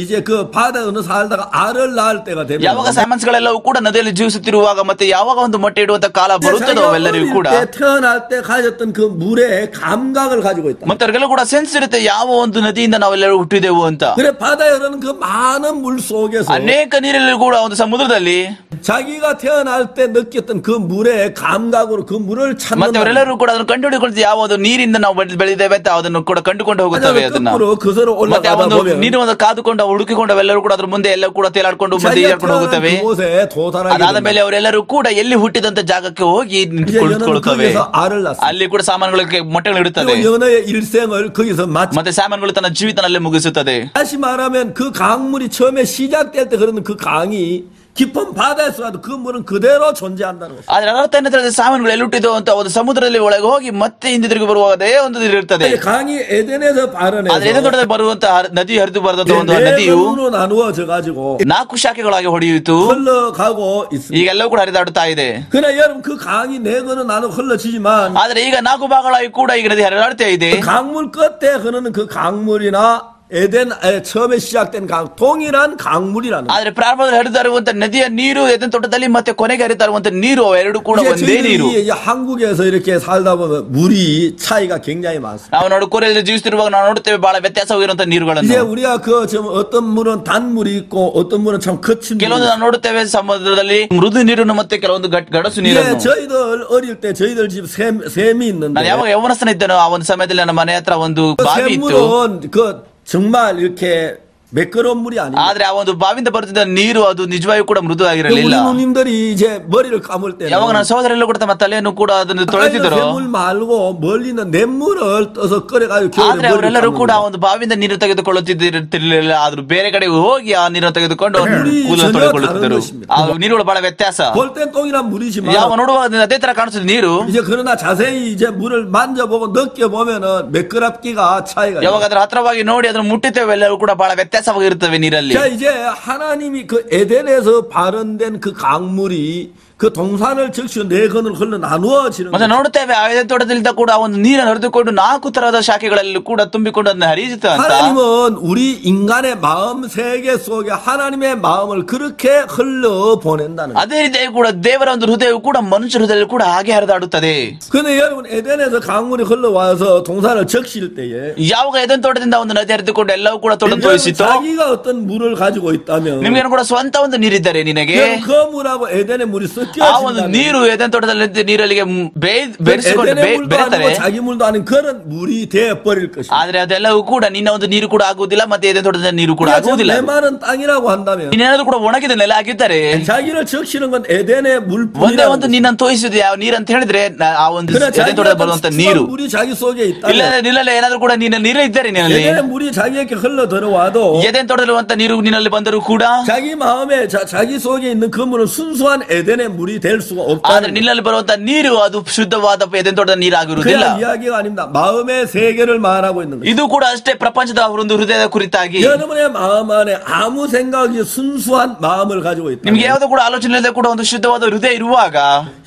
Speaker 1: 이제 그 바다에 어느 살다가 알을 낳을 때가 되면
Speaker 2: ಯಾವಾಗ ಸ್ಯಾಮನ್ಸ್ ಗಳೆಲ್ಲವೂ ಕೂಡ ನದಿಯಲ್ಲಿ ಜೀವಿಸುತ್ತಿರುವಾಗ ಮತ್ತೆ ಯಾವಾಗ ಒಂದು ಮೊಟ್ಟೆ ಇಡುವಂತ ಕಾಲ ಬರುತ್ತದೋ ಅವೆಲ್ಲರಿಗೂ ಕೂಡ
Speaker 1: 태어날 때 가졌던 그 물의 감각을 가지고 있다.
Speaker 2: ಮತ್ತೆ ಅವ್ರಿಗೆಲ್ಲ ಕೂಡ ಸೆನ್ಸ್ ಇರುತ್ತೆ ಯಾವ ಒಂದು ನದಿಯಿಂದ ನಾವೆಲ್ಲರೂ ಹುಟ್ಟಿದೆವು ಅಂತ.
Speaker 1: 그래 바다에 흐르는 그 많은 물 속에서
Speaker 2: ಅನೇಕ ನೀರಲ್ಲಿ ಕೂಡ ಒಂದು ಸಮುದ್ರದಲ್ಲಿ
Speaker 1: 자기가 태어날 때 느꼈던 그 물의 감각으로 그 물을 찾는
Speaker 2: ಮತ್ತೆ ಅವರೆಲ್ಲರೂ ಕೂಡ ಅದನ್ನು ಕಂಡುಹಿಡಿಕೊಳ್ಳುತ್ತೆ ಯಾವುದು ನೀರಿಂದ ನಾವು ಬೆಳೆದಿದ್ದೇವೆ ಅಂತ ಅದನ್ನು ಕೂಡ ಕಂಡುಕೊಂಡು ಹೋಗುತ್ತವೆ. ಅದನ್ನ ಮತ್ತೆ ಒಂದು ನೀರು ಒಂದು ಕಾದುಕೊಂಡು ಹುಡುಕಿಕೊಂಡು ಅವೆಲ್ಲರೂ ಕೂಡ ಅದ್ರ ಮುಂದೆ ಎಲ್ಲ ಕೂಡ ತೇಲಾಡ್ಕೊಂಡು ಮುಂದೆ ಈಜಾಡ್ಕೊಂಡು ಹೋಗುತ್ತವೆ. ಅದಾದ ಮೇಲೆ ಅವರೆಲ್ಲರೂ ಕೂಡ ಎಲ್ಲಿ ಹುಟ್ಟಿದಂತ ಜಾಗಕ್ಕೆ ಹೋಗಿ ಕುಳಿತುಕೊಳ್ಳುತ್ತವೆ. ಅಲ್ಲಿ ಕೂಡ ಸಾಮಾನುಗಳಿಗೆ ಮೊಟ್ಟೆಗಳು ಇಡುತ್ತದೆ. ಮತ್ತೆ ಸಾಮಾನುಗಳು ತನ್ನ ಜೀವಿತನಲ್ಲೇ ಮುಗಿಸುತ್ತದೆ.
Speaker 1: 다시 말하면 그 강물이 처음에 시작될 때 흐르는 그 강이 깊은 바다에서라도 그 물은 그대로 존재한다는 것입니다.
Speaker 2: ಆದ್ರೆ 40ನೇ ತರದ ಸಾಮಾನುಗಳು ಎಲ್ಲಿಟ್ಟಿದ್ದು ಅಂತ ಒಂದು ಸಮುದ್ರದಲ್ಲಿ ಒಳಗೆ ಹೋಗಿ ಮತ್ತೆ ಹಿಂದಿರುಗಿ ಬರುವಾಗ ಅದೇ ಒಂದು ನೀರು ಇರ್ತದೆ.
Speaker 1: 강이 에덴에서 발원해서
Speaker 2: ಆದ್ರೆ ಎದೆನ್ ತೋಟದಲ್ಲಿ ಬರುವಂತಹ ನದಿ ಹರಿದು ಬರದಂತ ಒಂದು ನದಿಯು
Speaker 1: 나누어져 가지고
Speaker 2: 4 ಶಾಖೆಗಳಾಗಿ ಹೊಡೆಯಿತು.
Speaker 1: 흘러가고 있습니다.
Speaker 2: ಈಗೆಲ್ಲವೂ ಕೂಡ ಹರಿದಾಡುತ್ತಾ ಇದೆ.
Speaker 1: 그러나 여러분 그 강이 4건은 나누어 흘러지지만
Speaker 2: ಆದ್ರೆ ಈಗ 4 ಭಾಗಗಳಾಗಿ ಕೂಡ ಈಗ ನದಿ ಹರಿದಾಡ್ತಾ ಇದೆ.
Speaker 1: 강물 끝에 흐르는 그 강물이나 에덴 처음에 시작된 강 동일한 강물이라는.
Speaker 2: ಆದ್ರೆ ಪ್ರಾರಂಭದಲ್ಲಿ ಹರಿತಾ ಇರುವಂತ ನದಿಯ ನೀರು ಎದೆನ್ ತೋಟದಲ್ಲಿ ಮತ್ತೆ ಕೊನೆಗೆ ಹರಿತಾ ಇರುವಂತ ನೀರು ಎರಡು ಕೂಡ ಒಂದೇ ನೀರು.
Speaker 1: 한국에서 이렇게 살다 보면 물이 차이가 굉장히 많습니다.
Speaker 2: ನಾವು ನೋಡಿ ಕೊರಿಯಾದಲ್ಲಿ ಜೀವಿಸುತ್ತಿರುವಾಗ ನಾವು ನೋಡುತ್ತೇವೆ ಬಹಳ ವ್ಯತ್ಯಾಸವಾಗಿರುವಂತ ನೀರುಗಳನ್ನು.
Speaker 1: 이제 우리가 그 지금 어떤 물은 단물이 있고 어떤 물은 참 거친 물.
Speaker 2: ಕೆಲವೊಂದು ನಾವು ನೋಡುತ್ತೇವೆ ಸಮುದ್ರದಲ್ಲಿ ಮೃದು ನೀರನ್ನು ಮತ್ತೆ ಕೆಲವೊಂದು ಗಡಸು ನೀರನ್ನು.
Speaker 1: 저희들 어릴 때 저희들 집 샘이 있는데.
Speaker 2: ನಾನು ಯಾವಾಗ ಯೌವನಸ್ಥನ ಇದ್ದೇನೋ ಆ ಒಂದು ಸಮಯದಲ್ಲಿ ನಮ್ಮ ಮನೆ ಹತ್ರ ಒಂದು ಬಾವಿ ಇತ್ತು.
Speaker 1: 그 정말 이렇게 매끄러운 물이 아니에요.
Speaker 2: ಆದ್ರೆ ಆ ಒಂದು ಬಾವಿಯಿಂದ ಬರುತ್ತಿದ್ದ ನೀರು ಅದು ನಿಜವಾಗಿಯೂ ಕೂಡ ಮೃದುವಾಗಿರಲಿಲ್ಲ.
Speaker 1: 우리 누님들이 이제 머리를 감을 때
Speaker 2: ಯಾವಾಗ ನನ್ನ ಸಹೋದರರೆಲ್ಲರೂ ಕೂಡ ತಮ್ಮ ತಲೆಯನ್ನು ಕೂಡ ಅದನ್ನು ತೊಳೆತಿದ್ರು.
Speaker 1: 물 말고 멀리 있는 냇물을 떠서 끓여가지고
Speaker 2: ಆದ್ರೆ ಅವರೆಲ್ಲರೂ ಕೂಡ ಆ ಒಂದು ಬಾವಿಯಿಂದ ನೀರು ತೆಗೆದುಕೊಳ್ಳುತ್ತಿರಲಿಲ್ಲ. ಆದ್ರೂ ಬೇರೆ ಕಡೆ ಹೋಗಿ ಆ ನೀರನ್ನು ತೆಗೆದುಕೊಂಡು ಕೂದಲು ತೊಳೆದುಕೊಳ್ಳುತ್ತಿದ್ದರು. ಆ ನೀರುಗಳು ಬಹಳ ವ್ಯತ್ಯಾಸ.
Speaker 1: 볼 땐 똥이란 물이지만
Speaker 2: ಯಾವ ನೋಡುವಾಗ ಅದೇ ತರ ಕಾಣಿಸುತ್ತೆ ನೀರು.
Speaker 1: 이제 그러나 자세히 이제 물을 만져보고 느껴보면은 매끄럽기가 차이가.
Speaker 2: ಯಾವಾಗ ಅದರ ಹತ್ರವಾಗಿ ನೋಡಿ ಅದನ್ನು ಮುಟ್ಟಿದ್ದೇವೆ ಎಲ್ಲರೂ ಕೂಡ ಬಹಳ ವ್ಯತ್ಯಾಸವಾಗಿರುತ್ತವೆ ನೀರಲ್ಲಿ.
Speaker 1: 자 이제 하나님이 그 에덴에서 발원된 그 강물이 그 동산을 적시고 4건을 흘러 나누어지는.
Speaker 2: ಮತ್ತೆ ನೋಡುತ್ತೇವೆ ಆ ಎದೆನ್ ತೋಟದಿಂದ ಕೂಡ ಒಂದು ನೀರನ್ನು ಹರಿದುಕೊಂಡು 4 ತರಹದ ಶಾಖೆಗಳಲ್ಲಿ ಕೂಡ ತುಂಬಿಕೊಂಡು ಅದನ್ನು ಹರಿಯುತ್ತೆ ಅಂತ.
Speaker 1: 하나님은 우리 인간의 마음 세계 속에 하나님의 마음을 그렇게 흘러 보낸다는.
Speaker 2: ಅದೇ ರೀತಿಯಾಗಿ ಕೂಡ ದೇವರ ಒಂದು ಹೃದಯವು ಕೂಡ ಮನುಷ್ಯ ಹೃದಯದಲ್ಲಿ ಕೂಡ ಹಾಗೆ ಹರಿದಾಡುತ್ತದೆ.
Speaker 1: 근데 여러분 에덴에서 강물이 흘러와서 동산을 적실 때에
Speaker 2: ಯಾವಾಗ ಎದೆನ್ ತೋಟದಿಂದ ಒಂದು ನದಿ ಹರಿದುಕೊಂಡು ಎಲ್ಲವೂ ಕೂಡ ತೋಟ ತೋರಿಸಿತು.
Speaker 1: 자기가 어떤 물을 가지고 있다면
Speaker 2: ನಿಮಗೇನು ಕೂಡ ಸ್ವಂತ ಒಂದು ನೀರಿದ್ದರೆ ನಿನಗೆ
Speaker 1: 그 물하고 에덴의 물이
Speaker 2: ಆ ಒಂದು ನೀರು ಎದೆನ್ ತೋಟದಲ್ಲಿ ನೀರಲ್ಲಿಗೆ ಬೆರೆಸಿಕೊಂಡು ಬೆರೆತಾರೆ.
Speaker 1: 자기 물도 아닌 그런 물이 되어 버릴 것이다.
Speaker 2: ಆದ್ರೆ ಅದೆಲ್ಲವೂ ಕೂಡ ನಿನ್ನ ಒಂದು ನೀರು ಕೂಡ ಆಗುವುದಿಲ್ಲ ಮತ್ತೆ ಎದೆನ್ ತೋಟದ ನೀರು ಕೂಡ ಆಗುವುದಿಲ್ಲ.
Speaker 1: 메마른 땅이라고 한다면
Speaker 2: ನೀನೇನಾದ್ರೂ ಕೂಡ ಒಣಗಿದ ನೆಲ ಆಗಿದ್ದಾರೆ
Speaker 1: 자기를 적시는 건 에덴의 물뿐이라고.
Speaker 2: ಒಂದೇ ಒಂದು ನಿನ್ನನ್ನು ತೋರಿಸಿದ ಯಾವ ನೀರು ಅಂತ ಹೇಳಿದ್ರೆ ಆ ಒಂದು ಎದೆನ್ ತೋಟದಲ್ಲಿ ಬರುವಂತ ನೀರು.
Speaker 1: 물이 자기 속에 있다.
Speaker 2: ಇಲ್ಲ ಏನಾದ್ರೂ ಕೂಡ ನಿನ್ನ ನೀರು ಇದ್ದಾರೆ ನಿನ್ನಲ್ಲಿ.
Speaker 1: 에덴의 물이 자기에게 흘러 들어와도
Speaker 2: ಎದೆನ್ ತೋಟದಲ್ಲಿರುವಂತ ನೀರು ನಿನ್ನಲ್ಲಿ ಬಂದರೂ ಕೂಡ
Speaker 1: 자기 마음에 자기 속에 있는 그 물은 순수한 에덴의 물이 될 수가 없다.
Speaker 2: ಆದ್ರೆ ನಿನ್ನಲ್ಲಿ ಬರುವಂತ ನೀರು ಅದು ಶುದ್ಧವಾದ ಎದೆನ್ ತೋಟದ ನೀರಾಗಿರುವುದಿಲ್ಲ.
Speaker 1: 그냥 이야기가 아닙니다. 마음의 세계를 말하고 있는 거예요.
Speaker 2: ಇದು ಕೂಡ ಅಷ್ಟೇ ಪ್ರಪಂಚದ ಒಂದು ಹೃದಯದ ಕುರಿತಾಗಿ.
Speaker 1: 여러분의 마음 안에 아무 생각이 순수한 마음을 가지고 있다.
Speaker 2: ನಿಮಗೆ ಯಾವುದೋ ಕೂಡ ಆಲೋಚನೆ ಇಲ್ಲದೆ ಕೂಡ ಒಂದು ಶುದ್ಧವಾದ ಹೃದಯ ಇರುವಾಗ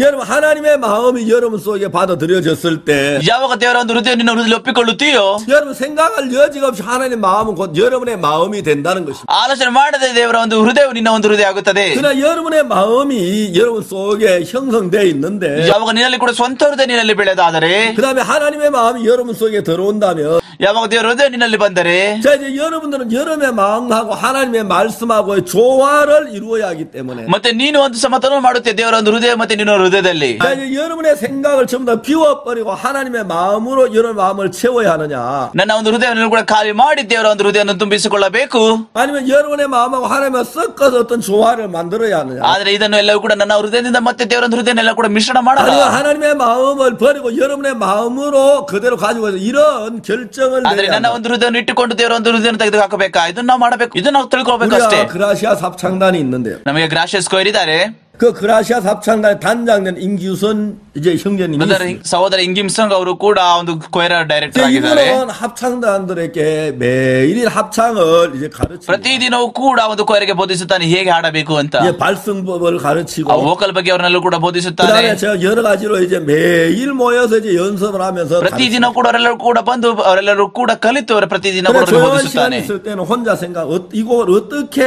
Speaker 1: 여러분 하나님의 마음이 여러분 속에 받아들여졌을 때
Speaker 2: ಯಾವಾಗ ದೇವರ ಒಂದು ಹೃದಯ ನಿನ್ನ ಹೃದಯದಲ್ಲಿ ಒಪ್ಪಿಕೊಳ್ಳುತ್ತೀಯೋ
Speaker 1: 여러분 생각할 여지가 없이 하나님의 마음은 곧 여러분의 마음이 된다는 것입니다.
Speaker 2: ಆಲೋಚನೆ ಮಾಡದೆ ದೇವರ ಒಂದು ಹೃದಯವು ನಿನ್ನ ಒಂದು ಹೃದಯ ಆಗುತ್ತದೆ.
Speaker 1: 그러나 여러분의 마음이 여러분 속에 형성되어 있는데
Speaker 2: ಯಾವಾಗ ನಿನ್ನಲ್ಲಿ ಕೂಡ ಸ್ವಂತ ಹೃದಯ ನಿನ್ನಲ್ಲಿ ಬೆಳೆದಾದರೆ
Speaker 1: 그다음에 하나님의 마음이 여러분 속에 들어온다면
Speaker 2: ಯಾವಾಗ ದೇವರ ಹೃದಯ ನಿನ್ನಲ್ಲಿ ಬಂದರೆ
Speaker 1: 자 이제 여러분들은 여러분의 마음하고 하나님의 말씀하고의 조화를 이루어야 하기 때문에
Speaker 2: ಮತ್ತೆ ನೀನು ಒಂದು ಸಮತೋಲನ ಮಾಡುತ್ತೆ ದೇವರ ಒಂದು ಹೃದಯ ಮತ್ತೆ ನಿನ್ನ ಹೃದಯದಲ್ಲಿ.
Speaker 1: 자 이제 여러분의 생각을 전부 다 비워버리고 하나님의 마음으로 여러분 마음을 채워야 하느냐
Speaker 2: ನನ್ನ ಒಂದು ಹೃದಯವನ್ನು ಕೂಡ ಖಾಲಿ ಮಾಡಿ ದೇವರ ಒಂದು ಹೃದಯವನ್ನು ತುಂಬಿಸಿಕೊಳ್ಳಬೇಕು
Speaker 1: 아니면 여러분의 마음하고 하나님을 섞어서 어떤 조화를 만들어야 하느냐
Speaker 2: ಆದ್ರೆ ಇದನ್ನು ಎಲ್ಲವೂ ಕೂಡ ನನ್ನ ಹೃದಯದಿಂದ ಮತ್ತೆ ದೇವರ ಒಂದು ಹೃದಯನೆಲ್ಲ ಕೂಡ ಮಿಶ್ರಣ ಮಾಡಲ್ಲ.
Speaker 1: 아니면 하나님의 마음을 버리고 여러분의 마음으로 그대로 가지고 있어 이런 결정을
Speaker 2: ಆದ್ರೆ ನನ್ನ ಒಂದು ಹೃದಯವನ್ನು ಇಟ್ಟುಕೊಂಡು ದೇವರ ಒಂದು ಹೃದಯವನ್ನು ತೆಗೆದು ಹಾಕಬೇಕಾ ಇದನ್ನ ನಾವು ಮಾಡಬೇಕು ಇದನ್ನ ನಾವು ತಿಳ್ಕೊಳ್ಬೇಕು ಅಷ್ಟೇ.
Speaker 1: 우리가 그라시아 삽창단이 있는데요.
Speaker 2: ನಮಗೆ ಗ್ರಾಷಿಯಸ್ ಸ್ಕ್ವೇರ್ ಇದ್ದಾರೆ.
Speaker 1: 그 그라시아 삽창단의 단장된 임규선 이제 형제님이
Speaker 2: ಸಹೋದರ ಇಂಗಿಮ್ಸಂಗ್ ಅವರು ಕೂಡ ಒಂದು ಕೊಯರ್ ಡೈರೆಕ್ಟರ್ ಆಗಿದ್ದಾರೆ.
Speaker 1: 이분은 합창단들에게 매일 합창을 이제 가르치고
Speaker 2: ಪ್ರತಿದಿನವೂ ಕೂಡ ಒಂದು ಕೊಯರ್ಗೆ ಬೋಧಿಸುತ್ತಾನೆ ಹೇಗೆ ಹಾಡಬೇಕು ಅಂತ.
Speaker 1: 이제 발성법을 가르치고
Speaker 2: ವೋಕಲ್ ಬಗ್ಗೆ ಅವರನ್ನೆಲ್ಲೂ ಕೂಡ ಬೋಧಿಸುತ್ತಾನೆ.
Speaker 1: 그다음에 제가 여러 가지로 이제 매일 모여서 이제 연습을 하면서
Speaker 2: ಪ್ರತಿದಿನ ಕೂಡ ಅವರೆಲ್ಲರೂ ಕೂಡ ಬಂದು ಅವರೆಲ್ಲರೂ ಕೂಡ ಕಲಿತು ಅವರ ಪ್ರತಿದಿನ ಕೂಡ
Speaker 1: 조용한
Speaker 2: ಬೋಧಿಸುತ್ತಾನೆ.
Speaker 1: 시간이 있을 때는 혼자 생각 이걸 어떻게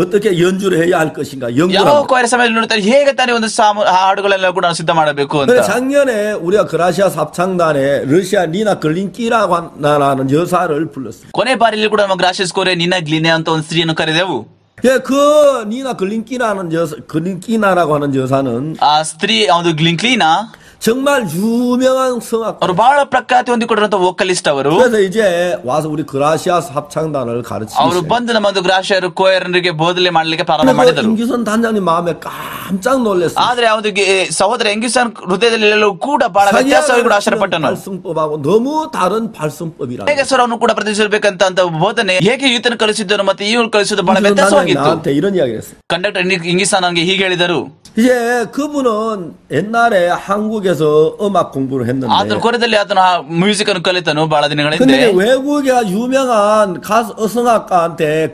Speaker 1: 어떻게 연주를 해야 할 것인가
Speaker 2: ಯಾವ ಕೊಯರ್ ಸಮಯದಲ್ಲಿ ನೋಡ್ತಾರೆ ಹೇಗೆ ತಾನೇ ಒಂದು ಹಾಡುಗಳೆಲ್ಲ ಕೂಡ ಸಿದ್ಧ ಮಾಡಬೇಕು ಅಂತ.
Speaker 1: 작년에 우리가 그라시아 삽창단에 러시아 니나 글린키라고 하는 여사를 불렀어요.
Speaker 2: ಕೊನೆ ಬಾರಿಯಲ್ಲಿ ಕೂಡ ನಮ್ಮ ಗ್ರಾಷಿಯಸ್ ಕೋರೆ ನಿನ್ನ ಗ್ಲಿನೆ ಅಂತ ಒಂದು ಸ್ತ್ರೀಯನ್ನು ಕರೆದೆವು.
Speaker 1: 예, 그 니나 글린키라고 하는 여사는
Speaker 2: ಆ ಸ್ತ್ರೀ ಒಂದು ಗ್ಲಿಂಕ್ಲಿನಾ
Speaker 1: 정말 유명한 성악.
Speaker 2: ಅವರು ಬಹಳ ಪ್ರಖ್ಯಾತಿ ಹೊಂದಿಕೊಂಡಿರುವಂತಹ ವೋಕಲಿಸ್ಟ್ ಅವರು.
Speaker 1: 그래서 이제 와서 우리 그라시아스 합창단을 가르치시죠.
Speaker 2: ಅವರು ಬಂದು ನಮ್ಮ ಒಂದು ಗ್ರಾಷಿಯರು ಕೋಯರರಿಗೆ ಬೋಧನೆ ಮಾಡಲಿಕ್ಕೆ ಪ್ರಾರಂಭ ಮಾಡಿದರು.
Speaker 1: 임기선 단장님 마음에 깜짝 놀랐어요.
Speaker 2: ಆದ್ರೆ ಅವನಿಗೆ ಸಹೋದರ ಎಂಗಿಸನ್ ಹೃದಯದಲ್ಲಿ ಎಲ್ಲವೂ ಕೂಡ ಬಹಳ ವ್ಯತ್ಯಾಸವಾಗಿ ಕೂಡ ಆಶ್ಚರ್ಯಪಟ್ಟನು.
Speaker 1: 발성법하고 너무 다른 발성법이라.
Speaker 2: ಹೇಗೆ ಸ್ವರವನ್ನು ಕೂಡ ಪ್ರತಿನಿಧಿಸಬೇಕಂತ ಅಂತ ಬೋಧನೆ ಹೇಗೆ ಈತನ ಕಲಿಸಿದ್ದನು ಮತ್ತೆ ಇವನು ಕಲಿಸಿದ್ದು ಬಹಳ ವ್ಯತ್ಯಾಸವಾಗಿತ್ತು.
Speaker 1: 나한테 이런 이야기를 했어요.
Speaker 2: ಕಂಡಕ್ಟರ್ ಎಂಗಿಸನ್ ನನಗೆ ಹೀಗೆ ಹೇಳಿದರು.
Speaker 1: 이제 그분은 옛날에 한국에서 음악 공부를 했는데.
Speaker 2: ಆತನ ಕೊರೆದಲ್ಲಿ ಆತನ ಮ್ಯೂಸಿಕ್ ಅನ್ನು ಕಲಿತನು ಬಹಳ ದಿನಗಳ ಹಿಂದೆ.
Speaker 1: 근데 외국의 유명한 가수 성악가한테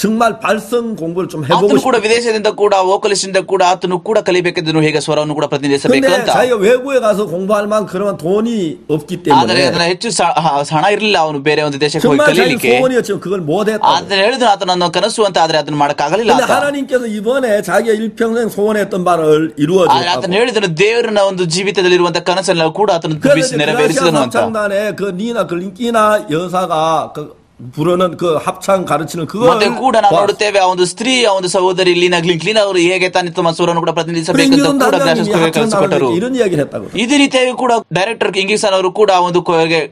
Speaker 1: 정말 발성 공부를 좀 해보고
Speaker 2: 싶어요. ಕೂಡ ವಿದೇಶದಿಂದ ಕೂಡ ವೋಕಲಿಸ್ಟ್ ಇಂದ ಕೂಡ ಆತನು ಕೂಡ ಕಲಿಬೇಕಿದ್ದನು ಹೇಗೆ ಸ್ವರವನ್ನು ಕೂಡ ಪ್ರತಿನಿಧಿಸಬೇಕು ಅಂತ.
Speaker 1: 자기가 외국에 가서 공부할 만큼 그런 돈이 없기 때문에.
Speaker 2: ಆದರೆ ಅದರ ಹೆಚ್ಚು ಹಣ ಇರಲಿಲ್ಲ ಅವನು ಬೇರೆ ಒಂದು ದೇಶಕ್ಕೆ ಹೋಗಿ ಕಲಿಯಲಿಕ್ಕೆ.
Speaker 1: 정말 소원이었지만 그걸 못 했다.
Speaker 2: ಅದನ್ನ ಹೇಳಿದ್ರು ಆತನನ್ನು ಕನಸು ಅಂತ ಆದರೆ ಅದನ್ನು ಮಾಡಕ್ಕಾಗಲಿಲ್ಲ.
Speaker 1: 근데 하나님께서 이번에 자기가 일평생 소원했던 바를 이루어 줬다고.
Speaker 2: ಆತನು ಹೇಳಿದನು ದೇವರನ ಒಂದು ಜೀವಿತದಲ್ಲಿ ಇರುವಂತ ಕನಸನ್ನು ಕೂಡ ಆತನು ತುಂಬಿಸಿ ನೆರವೇರಿಸಿದನು ಅಂತ.
Speaker 1: 합창단에 그 니나 글린키나 여사가 부르는 그 합창 가르치는 그거
Speaker 2: ಮತ್ತೆ ಕೂಡ ನಾವು ನೋಡುತ್ತೇವೆ ಆ ಒಂದು ಸ್ತ್ರೀ ಆ ಒಂದು ಸಹೋದರಿ ಲೀನಾ ಗ್ಲಿಂಕ್ಲಿನ್ ಅವರು ಹೇಗೆ ತಾನು ತಮ್ಮ ಸ್ವರವನ್ನು ಕೂಡ ಪ್ರತಿನಿಧಿಸಬೇಕಂತ ಕೂಡ ಕಲಿಸಿಕೊಟ್ಟರು.
Speaker 1: 이런 이야기를 했다고.
Speaker 2: ಇದೇ ರೀತಿಯಾಗಿ ಕೂಡ ಡೈರೆಕ್ಟರ್ ಇಂಗಿಸನ್ ಅವರು ಕೂಡ ಒಂದು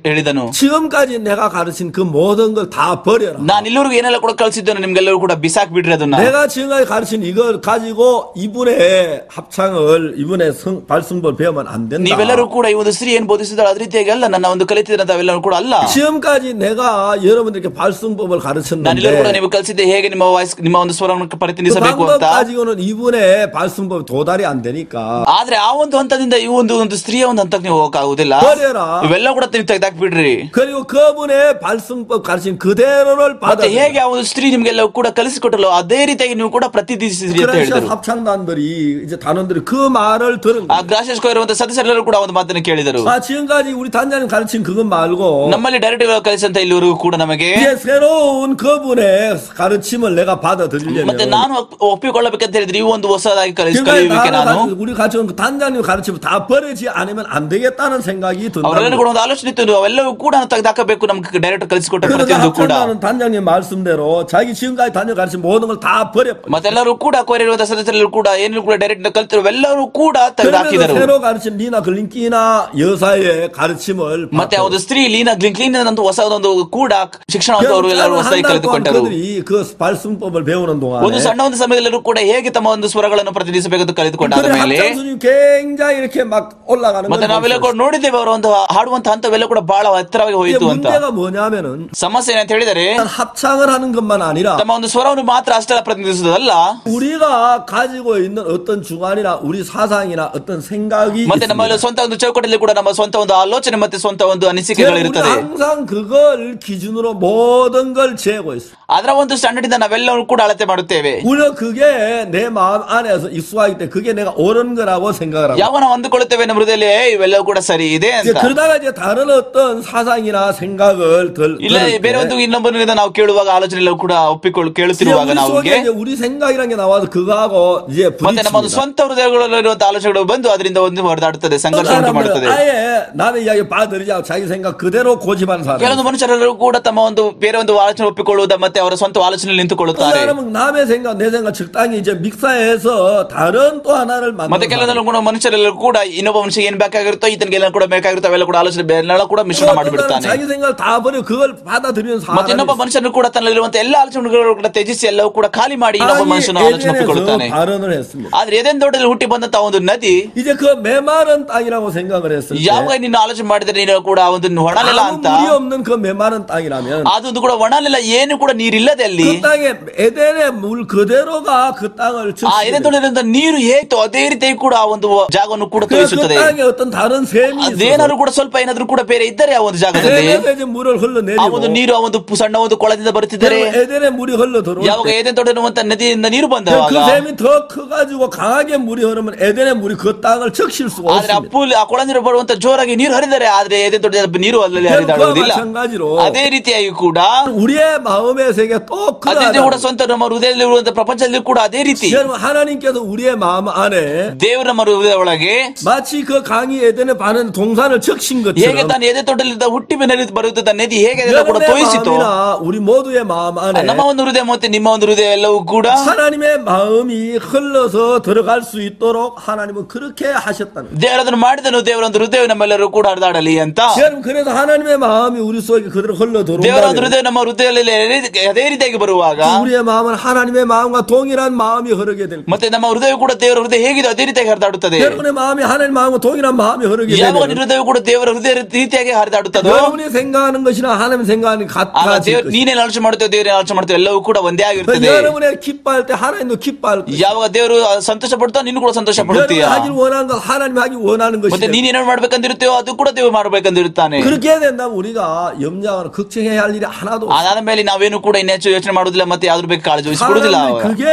Speaker 2: ಹೇಳಿದನು.
Speaker 1: 지금까지 내가 가르친 그 모든 걸 다 버려라.
Speaker 2: ನಾನು ಇಲ್ಲಿವರೆಗೂ ಏನೆಲ್ಲ ಕೂಡ ಕಲಿಸಿದ್ದೇನೆ ನಿಮ್ಗೆಲ್ಲರೂ ಕೂಡ ಬಿಸಾಕ್ ಬಿಡ್ರಿ ಅದನ್ನ.
Speaker 1: 내가 지금까지 가르친 이걸 가지고 이분의 합창을 이분의 발성법을 배우면 안 된다.
Speaker 2: ನೀವೆಲ್ಲರೂ ಕೂಡ ಈ ಒಂದು ಸ್ತ್ರೀ ಏನ್ ಬೋಧಿಸಿದಾಳೆ ಅದೇ ರೀತಿಯಾಗಿ ಅಲ್ಲ ನನ್ನ ಒಂದು ಕಲಿತಿದ್ದಂತವೆಲ್ಲರೂ ಕೂಡ ಅಲ್ಲ.
Speaker 1: 지금까지 내가 여러분 이렇게 발성법을 가르쳤는데
Speaker 2: 나는 ಕೂಡ ನೀವು ಕಲಿಸಿದ್ದೆ ಹೇಗೆ ನಿಮ್ಮ ವಾಯ್ಸ್ ನಿಮ್ಮ ಒಂದು ಸ್ವರವನ್ನು ಪ್ರತಿನಿಧಿಸಬೇಕು ಅಂತ.
Speaker 1: 가지고는 이분의 발성법 도달이 안 되니까.
Speaker 2: ಆದ್ರೆ ಆ ಒಂದು ಹಂತದಿಂದ ಈ ಒಂದು ಸ್ತ್ರೀಯ ಒಂದು ಹಂತಕ್ಕೆ ನೀವು ಹೋಗಕ್ಕಾಗುದಿಲ್ಲ. ಇವೆಲ್ಲ ಕೂಡ ನೀವು ತೆಗೆದಾಕ್ ಬಿಡ್ರಿ.
Speaker 1: 그리고 그분의 발성법 가르친 그대로를 받아.
Speaker 2: ಹೇಗೆ ಆ ಒಂದು ಸ್ತ್ರೀ ನಿಮ್ಗೆಲ್ಲ ಕೂಡ ಕಲಿಸಿಕೊಟ್ಟಲು ಅದೇ ರೀತಿಯಾಗಿ ನೀವು ಕೂಡ ಪ್ರತಿನಿಧಿಸಿದ್ರಿ ಅಂತ ಹೇಳಿದರು.
Speaker 1: 합창단들이 이제 단원들이 그 말을 들은
Speaker 2: ಆ ಗ್ರಾಷಿಯಸ್ ಇರುವಂತ ಸದಸ್ಯರೆಲ್ಲರೂ ಕೂಡ ಒಂದು ಮಾತನ್ನು ಕೇಳಿದರು.
Speaker 1: 지금까지 우리 단장님 가르친 그것 말고
Speaker 2: ನಮ್ಮಲ್ಲಿ ಡೈರೆಕ್ಟ್ ಕಲಿಸಂತ ಇಲ್ಲಿವರೆಗೂ ಕೂಡ ನಮಗೆ
Speaker 1: 이제 새로운 그분의 가르침을 내가 받아들이려면
Speaker 2: ಮತ್ತೆ ನಾನು ಒಪ್ಪಿಕೊಳ್ಳಬೇಕಂತ ಹೇಳಿದ್ರೆ ಈ ಒಂದು ಹೊಸದಾಗಿ ಕಲಿಸಬೇಕು. ನಾನು
Speaker 1: 우리 가르친 그 단장님 가르침을 다 버리지 않으면 안 되겠다는 생각이 든다.
Speaker 2: ಅವರೆಲ್ಲರೂ ಕೂಡ ಒಂದು ಆಲೋಚನೆ ಇತ್ತು ಅವೆಲ್ಲವೂ ಕೂಡ ತೆಗೆದಾಕಬೇಕು ನಮ್ಗೆ ಡೈರೆಕ್ಟ್ ಕಲಿಸಿಕೊಟ್ಟ ಪ್ರತಿಯೊಂದು ಕೂಡ.
Speaker 1: 단장님 말씀대로 자기 지금까지 단장 가르친 모든 걸 다 버려.
Speaker 2: ಮತ್ತೆಲ್ಲರೂ ಕೂಡ ಕೋರಿರುವಂತಹ ಸದಸ್ಯರೆಲ್ಲರೂ ಕೂಡ ಏನು ಕೂಡ ಡೈರೆಕ್ಟ್ ಕಲಿತಿರೋ ಎಲ್ಲರೂ ಕೂಡ ತೆಗೆದಾಕಿದರು.
Speaker 1: 새로 가르친 리나 글린키나 여사의 가르침을
Speaker 2: ಮತ್ತೆ ಒಂದು ಸ್ತ್ರೀ ಲೀನಾ ಗ್ಲಿಂಕ್ಲಿನ್ ಅಂತ ಹೊಸದೊಂದು ಕೂಡ ಶಿಕ್ಷಣ ಅವರು ಎಲ್ಲರೂ ಹೊಸದಾಗಿ ಕಲಿತುಕೊಂಡರು.
Speaker 1: 그 발성법을 배우는 동안
Speaker 2: ಒಂದು ಸಣ್ಣ ಒಂದು ಸಮಯದಲ್ಲೂ ಕೂಡ ಹೇಗೆ ತಮ್ಮ ಒಂದು ಸ್ವರಗಳನ್ನು ಪ್ರತಿನಿಧಿಸಬೇಕಂತ ಕಲಿತುಕೊಂಡಾದ ಮೇಲೆ
Speaker 1: 굉장히 이렇게 막 올라가는
Speaker 2: ಮತ್ತೆ ನಾವೆಲ್ಲ ಕೂಡ ನೋಡಿದ್ದೇವೆ ಅವರ ಒಂದು ಹಾಡುವಂತ ಹಂತವೆಲ್ಲ ಕೂಡ ಬಹಳ ಎತ್ತರವಾಗಿ ಹೋಯಿತು ಅಂತ.
Speaker 1: 문제가 뭐냐면은
Speaker 2: ಸಮಸ್ಯೆ ಏನಂತ ಹೇಳಿದರೆ
Speaker 1: 합창을 하는 것만 아니라
Speaker 2: ತಮ್ಮ ಒಂದು ಸ್ವರವನ್ನು ಮಾತ್ರ ಅಷ್ಟೇ ಪ್ರತಿನಿಧಿಸುವುದಲ್ಲ
Speaker 1: 우리가 가지고 있는 어떤 주관이나 우리 사상이나 어떤 생각이
Speaker 2: ಮತ್ತೆ ನಮ್ಮಲ್ಲಿ ಸ್ವಂತ ಒಂದು ಚೌಕಟ್ಟಲ್ಲಿ ಕೂಡ ನಮ್ಮ ಸ್ವಂತ ಒಂದು ಆಲೋಚನೆ ಮತ್ತೆ ಸ್ವಂತ ಒಂದು ಅನಿಸಿಕೆಗಳಿರುತ್ತದೆ.
Speaker 1: 항상 그걸 기준으로 모든 걸 재고 있어.
Speaker 2: ಅದರ ಒಂದು ಸ್ಟ್ಯಾಂಡರ್ಡ್ ಇಂದ ನಾವೆಲ್ಲರೂ ಕೂಡ ಅಳತೆ ಮಾಡುತ್ತೇವೆ.
Speaker 1: 우리가 그게 내 마음 안에서 익숙하기 때문에 그게 내가 옳은 거라고 생각을 하고.
Speaker 2: ಯಾವಾಗ ನಾವು ಅಂದುಕೊಳ್ಳುತ್ತೇವೆ ನಮ್ಮ ಹೃದಯದಲ್ಲಿ ಇವೆಲ್ಲವೂ ಕೂಡ ಸರಿ ಇದೆ ಅಂತ.
Speaker 1: 그러다가 이제 다른 어떤 사상이나 생각을
Speaker 2: ಇಲ್ಲ ಬೇರೆ ಒಂದು ಇನ್ನೊಬ್ಬರಿಂದ ನಾವು ಕೇಳುವಾಗ ಆಲೋಚನೆ ಎಲ್ಲ ಕೂಡ ಕೇಳುತ್ತಿರುವಾಗ ನಮಗೆ
Speaker 1: 우리 생각이라는 게 나와서 그거하고 이제
Speaker 2: ಮತ್ತೆ ನಮ್ಮ ಒಂದು ಸ್ವಂತ ಹೃದಯಗಳಲ್ಲಿರುವಂತಹ ಆಲೋಚನೆಗಳು ಬಂದು ಅದರಿಂದ ಒಂದು ಹೊಡೆದಾಡುತ್ತದೆ, ಸಂಘರ್ಷ ಉಂಟು ಮಾಡುತ್ತದೆ.
Speaker 1: 아예 남의 이야기 받아들이지 않고 자기 생각 그대로 고집하는 사람.
Speaker 2: ಕೆಲವೊಂದು ಮನುಷ್ಯರೆಲ್ಲರೂ ಕೂಡ ತಮ್ಮ ಒಂದು ಬೇರೆ ಒಂದು ಆಲೋಚನೆ ಒಪ್ಪಿಕೊಳ್ಳುವುದು ಮತ್ತೆ ಅವರ ಸ್ವಂತ ಆಲೋಚನೆಯಲ್ಲಿ ನಿಂತುಕೊಳ್ಳುತ್ತಾರೆ.
Speaker 1: 남의 생각 내 생각 적당히 이제 믹사해서 다른 또 하나를 만들어.
Speaker 2: ಮತ್ತೆ ಕೆಲವೊಂದು ಕೂಡ ಮನುಷ್ಯರೆಲ್ಲರೂ ಕೂಡ ಇನ್ನೊಬ್ಬ ಮನುಷ್ಯ ಏನ್ ಬೇಕಾಗಿರುತ್ತೋ ಈತನಿಗೆ ಎಲ್ಲ ಕೂಡ ಬೇಕಾಗಿರುತ್ತೋ ಅವೆಲ್ಲ ಕೂಡ ಆಲೋಚನೆ ಬೇರೆಲ್ಲ ಕೂಡ ಮಿಶ್ರಣ ಮಾಡಿಬಿಡ್ತಾನೆ.
Speaker 1: 자기 생각을 다 버려 그걸 받아들이는 사람.
Speaker 2: ಮತ್ತೆ ಇನ್ನೊಬ್ಬ ಮನುಷ್ಯನು ಕೂಡ ತನ್ನಲ್ಲಿರುವಂತ ಎಲ್ಲ ಆಲೋಚನೆಗಳು ಕೂಡ ತ್ಯಜಿಸಿ ಎಲ್ಲವೂ ಕೂಡ ಖಾಲಿ ಮಾಡಿ ಇನ್ನೊಬ್ಬ ಮನುಷ್ಯನ ಆಲೋಚನೆ ಒಪ್ಪಿಕೊಳ್ಳುತ್ತಾನೆ. ಆದ್ರೆ ಏದೇನ್ ದೊಡ್ಡದಲ್ಲಿ ಹುಟ್ಟಿ ಬಂದಂತ ಒಂದು ನದಿ
Speaker 1: 이제 그 메마른 땅이라고 생각을 했을 때
Speaker 2: ಯಾವಾಗ ನೀನು ಆಲೋಚನೆ ಮಾಡಿದ್ರೆ ನೀನು ಕೂಡ ಒಂದು ಒಣನೆಲ ಅಂತ
Speaker 1: 물이 없는 그 메마른 땅이라면
Speaker 2: ಅದೊಂದು ಕೂಡ ಒಣನೆಲ ಏನು ಕೂಡ ನೀರಿಲ್ಲದೆ ಅಲ್ಲಿ
Speaker 1: 그 땅에 에덴의 물 그대로가 그 땅을
Speaker 2: ಆ ಎದೆನ್ ತೊಳೆದಂತ ನೀರು ಹೇತೋ ಅದೇ ರೀತಿ ಕೂಡ ಆ ಒಂದು ಜಾಗವನ್ನು ಕೂಡ ತೋರಿಸುತ್ತದೆ.
Speaker 1: 그 땅에 어떤 다른 샘이
Speaker 2: ಅದೇನಾದ್ರೂ ಕೂಡ ಸ್ವಲ್ಪ ಏನಾದ್ರೂ ಕೂಡ ಬೇರೆ ಇದ್ದರೆ ಆ ಒಂದು ಜಾಗದಲ್ಲಿ
Speaker 1: 물을 흘러내리고
Speaker 2: ಆ ಒಂದು ನೀರು ಆ ಒಂದು ಸಣ್ಣ ಒಂದು ಕೊಳದಿಂದ ಬರುತ್ತಿದ್ದರೆ
Speaker 1: 에덴의 물이 흘러 들어올
Speaker 2: ಯಾವಾಗ ಎದೆನ್ ತೊಳೆಯುವಂತ ನದಿಯಿಂದ ನೀರು ಬಂದವಾಗ
Speaker 1: 그 샘이 더 커가지고 강하게 물이 흐르면 에덴의 물이 그 땅을 적실 수가
Speaker 2: ಆದ್ರೆ
Speaker 1: 없습니다.
Speaker 2: ಆ ಕೊಳ ನೀರು ಬರುವಂತ ಜೋರಾಗಿ ನೀರು ಹರಿದರೆ ಆದ್ರೆ ಎದೆನ್ ತೊಳೆದ ನೀರು ಅಲ್ಲಲ್ಲಿ ಹರಿದಾಡುವುದಿಲ್ಲ. ಅದೇ ರೀತಿಯಾಗಿ ಕೂಡ
Speaker 1: 우리의 마음의 세계 또
Speaker 2: ಅದೇ ಕೂಡ
Speaker 1: 그러하다.
Speaker 2: ಸ್ವಂತ ನಮ್ಮ ಹೃದಯದಲ್ಲಿ ಇರುವಂತಹ ಪ್ರಪಂಚದಲ್ಲಿ ಕೂಡ ಅದೇ ರೀತಿ
Speaker 1: 여러분 하나님께서 우리의 마음 안에
Speaker 2: ದೇವರು ನಮ್ಮ ಹೃದಯ ಒಳಗೆ
Speaker 1: 마치 그 강이 에덴에 바는 동산을 적신
Speaker 2: ಹೇಗೆ
Speaker 1: 것처럼
Speaker 2: ತಾನು ಎದೆ ತೊಟ್ಟಲಿದ್ದ ಹುಟ್ಟಿ ಬೆನ್ನಲ್ಲಿ ಬರುತ್ತಿದ್ದ ನದಿ ಹೇಗೆ ಅದೆಲ್ಲ ಕೂಡ
Speaker 1: 여러분의
Speaker 2: ತೋಯಿಸಿತು
Speaker 1: 마음이나 우리 모두의 마음 안에
Speaker 2: ನಮ್ಮ ಒಂದು ಹೃದಯ ಮತ್ತೆ ನಿಮ್ಮ ಒಂದು ಹೃದಯ ಎಲ್ಲವೂ ಕೂಡ
Speaker 1: 하나님의 마음이 흘러서 들어갈 수 있도록 하나님은 그렇게 하셨다는 거예요.
Speaker 2: ದೇವರು ಅದನ್ನು ಮಾಡಿದನು. ದೇವರ ಒಂದು ಹೃದಯ ನಮ್ಮೆಲ್ಲರೂ ಕೂಡ ಹರಿದಾಡಲಿ ಅಂತ.
Speaker 1: 여러분 그래서 하나님의 마음이 우리 속에 그대로 흘러
Speaker 2: ದೇವರ ಒಂದು
Speaker 1: 들어온다면
Speaker 2: ಹೃದಯ ನಮ್ಮ ಹೃದಯದಲ್ಲಿ ಅದೇ ರೀತಿಯಾಗಿ ಬರುವಾಗ
Speaker 1: 우리의 마음은 하나님의 마음과 동일한 마음이 흐르게 될 거예요.
Speaker 2: ಮತ್ತೆ ನಮ್ಮ ಹೃದಯ ಕೂಡ ದೇವರ ಹೃದಯ ಹೇಗಿದೆ ಅದೇ ರೀತಿಯಾಗಿ ಹರಿದಾಡುತ್ತದೆ.
Speaker 1: 여러분의 마음이 하나님 마음과 동일한 마음이 흐르게
Speaker 2: ಯಾವಾಗ
Speaker 1: 되면
Speaker 2: ನಿನ್ನ ಹೃದಯ ಕೂಡ ದೇವರ ಹೃದಯ ರೀತಿಯಾಗಿ ಹರಿದಾಡುತ್ತದೋ
Speaker 1: 여러분이 생각하는 것이나 하나님 생각하는
Speaker 2: ಆಗ
Speaker 1: 같아질
Speaker 2: ದೇವ್ರು
Speaker 1: 것이에요.
Speaker 2: ನೀನೇನು ಆಲೋಚನೆ ಮಾಡ್ತೇವೆ ದೇವ್ರ ಆಲೋಚನೆ ಮಾಡ್ತೇವೆ ಎಲ್ಲವೂ ಕೂಡ ಒಂದೇ ಆಗಿರ್ತದೆ.
Speaker 1: 여러분의 기뻐할 때 하나님도 기뻐할 거예요.
Speaker 2: ಯಾವಾಗ ದೇವರು ಸಂತೋಷ ಪಡ್ತಾ ನೀನು ಕೂಡ ಸಂತೋಷ ಪಡುತ್ತೀಯ.
Speaker 1: 여러분이 하길 원하는 것 하나님이 하기 원하는
Speaker 2: ಮತ್ತೆ
Speaker 1: 것이에요.
Speaker 2: ನೀನ್ ಏನೇನು ಮಾಡ್ಬೇಕಂದಿರುತ್ತೇವೋ ಅದು ಕೂಡ ದೇವರು ಮಾಡ್ಬೇಕಂದಿರುತ್ತಾನೆ.
Speaker 1: 그렇게 된다면 우리가 염려하거나 걱정해야 할 일이 하나도 없어요.
Speaker 2: ಅದಾದ ಮೇಲೆ ನಾವೇನು ಕೂಡ ಇನ್ನೆಚ್ಚು ಯೋಚನೆ ಮಾಡುವುದಿಲ್ಲ ಮತ್ತೆ ಯಾವ್ದ್ರ ಬಗ್ಗೆ ಕಾಳಜಿ ವಹಿಸಿಕೊಡುವುದಿಲ್ಲ.
Speaker 1: 사람은 그게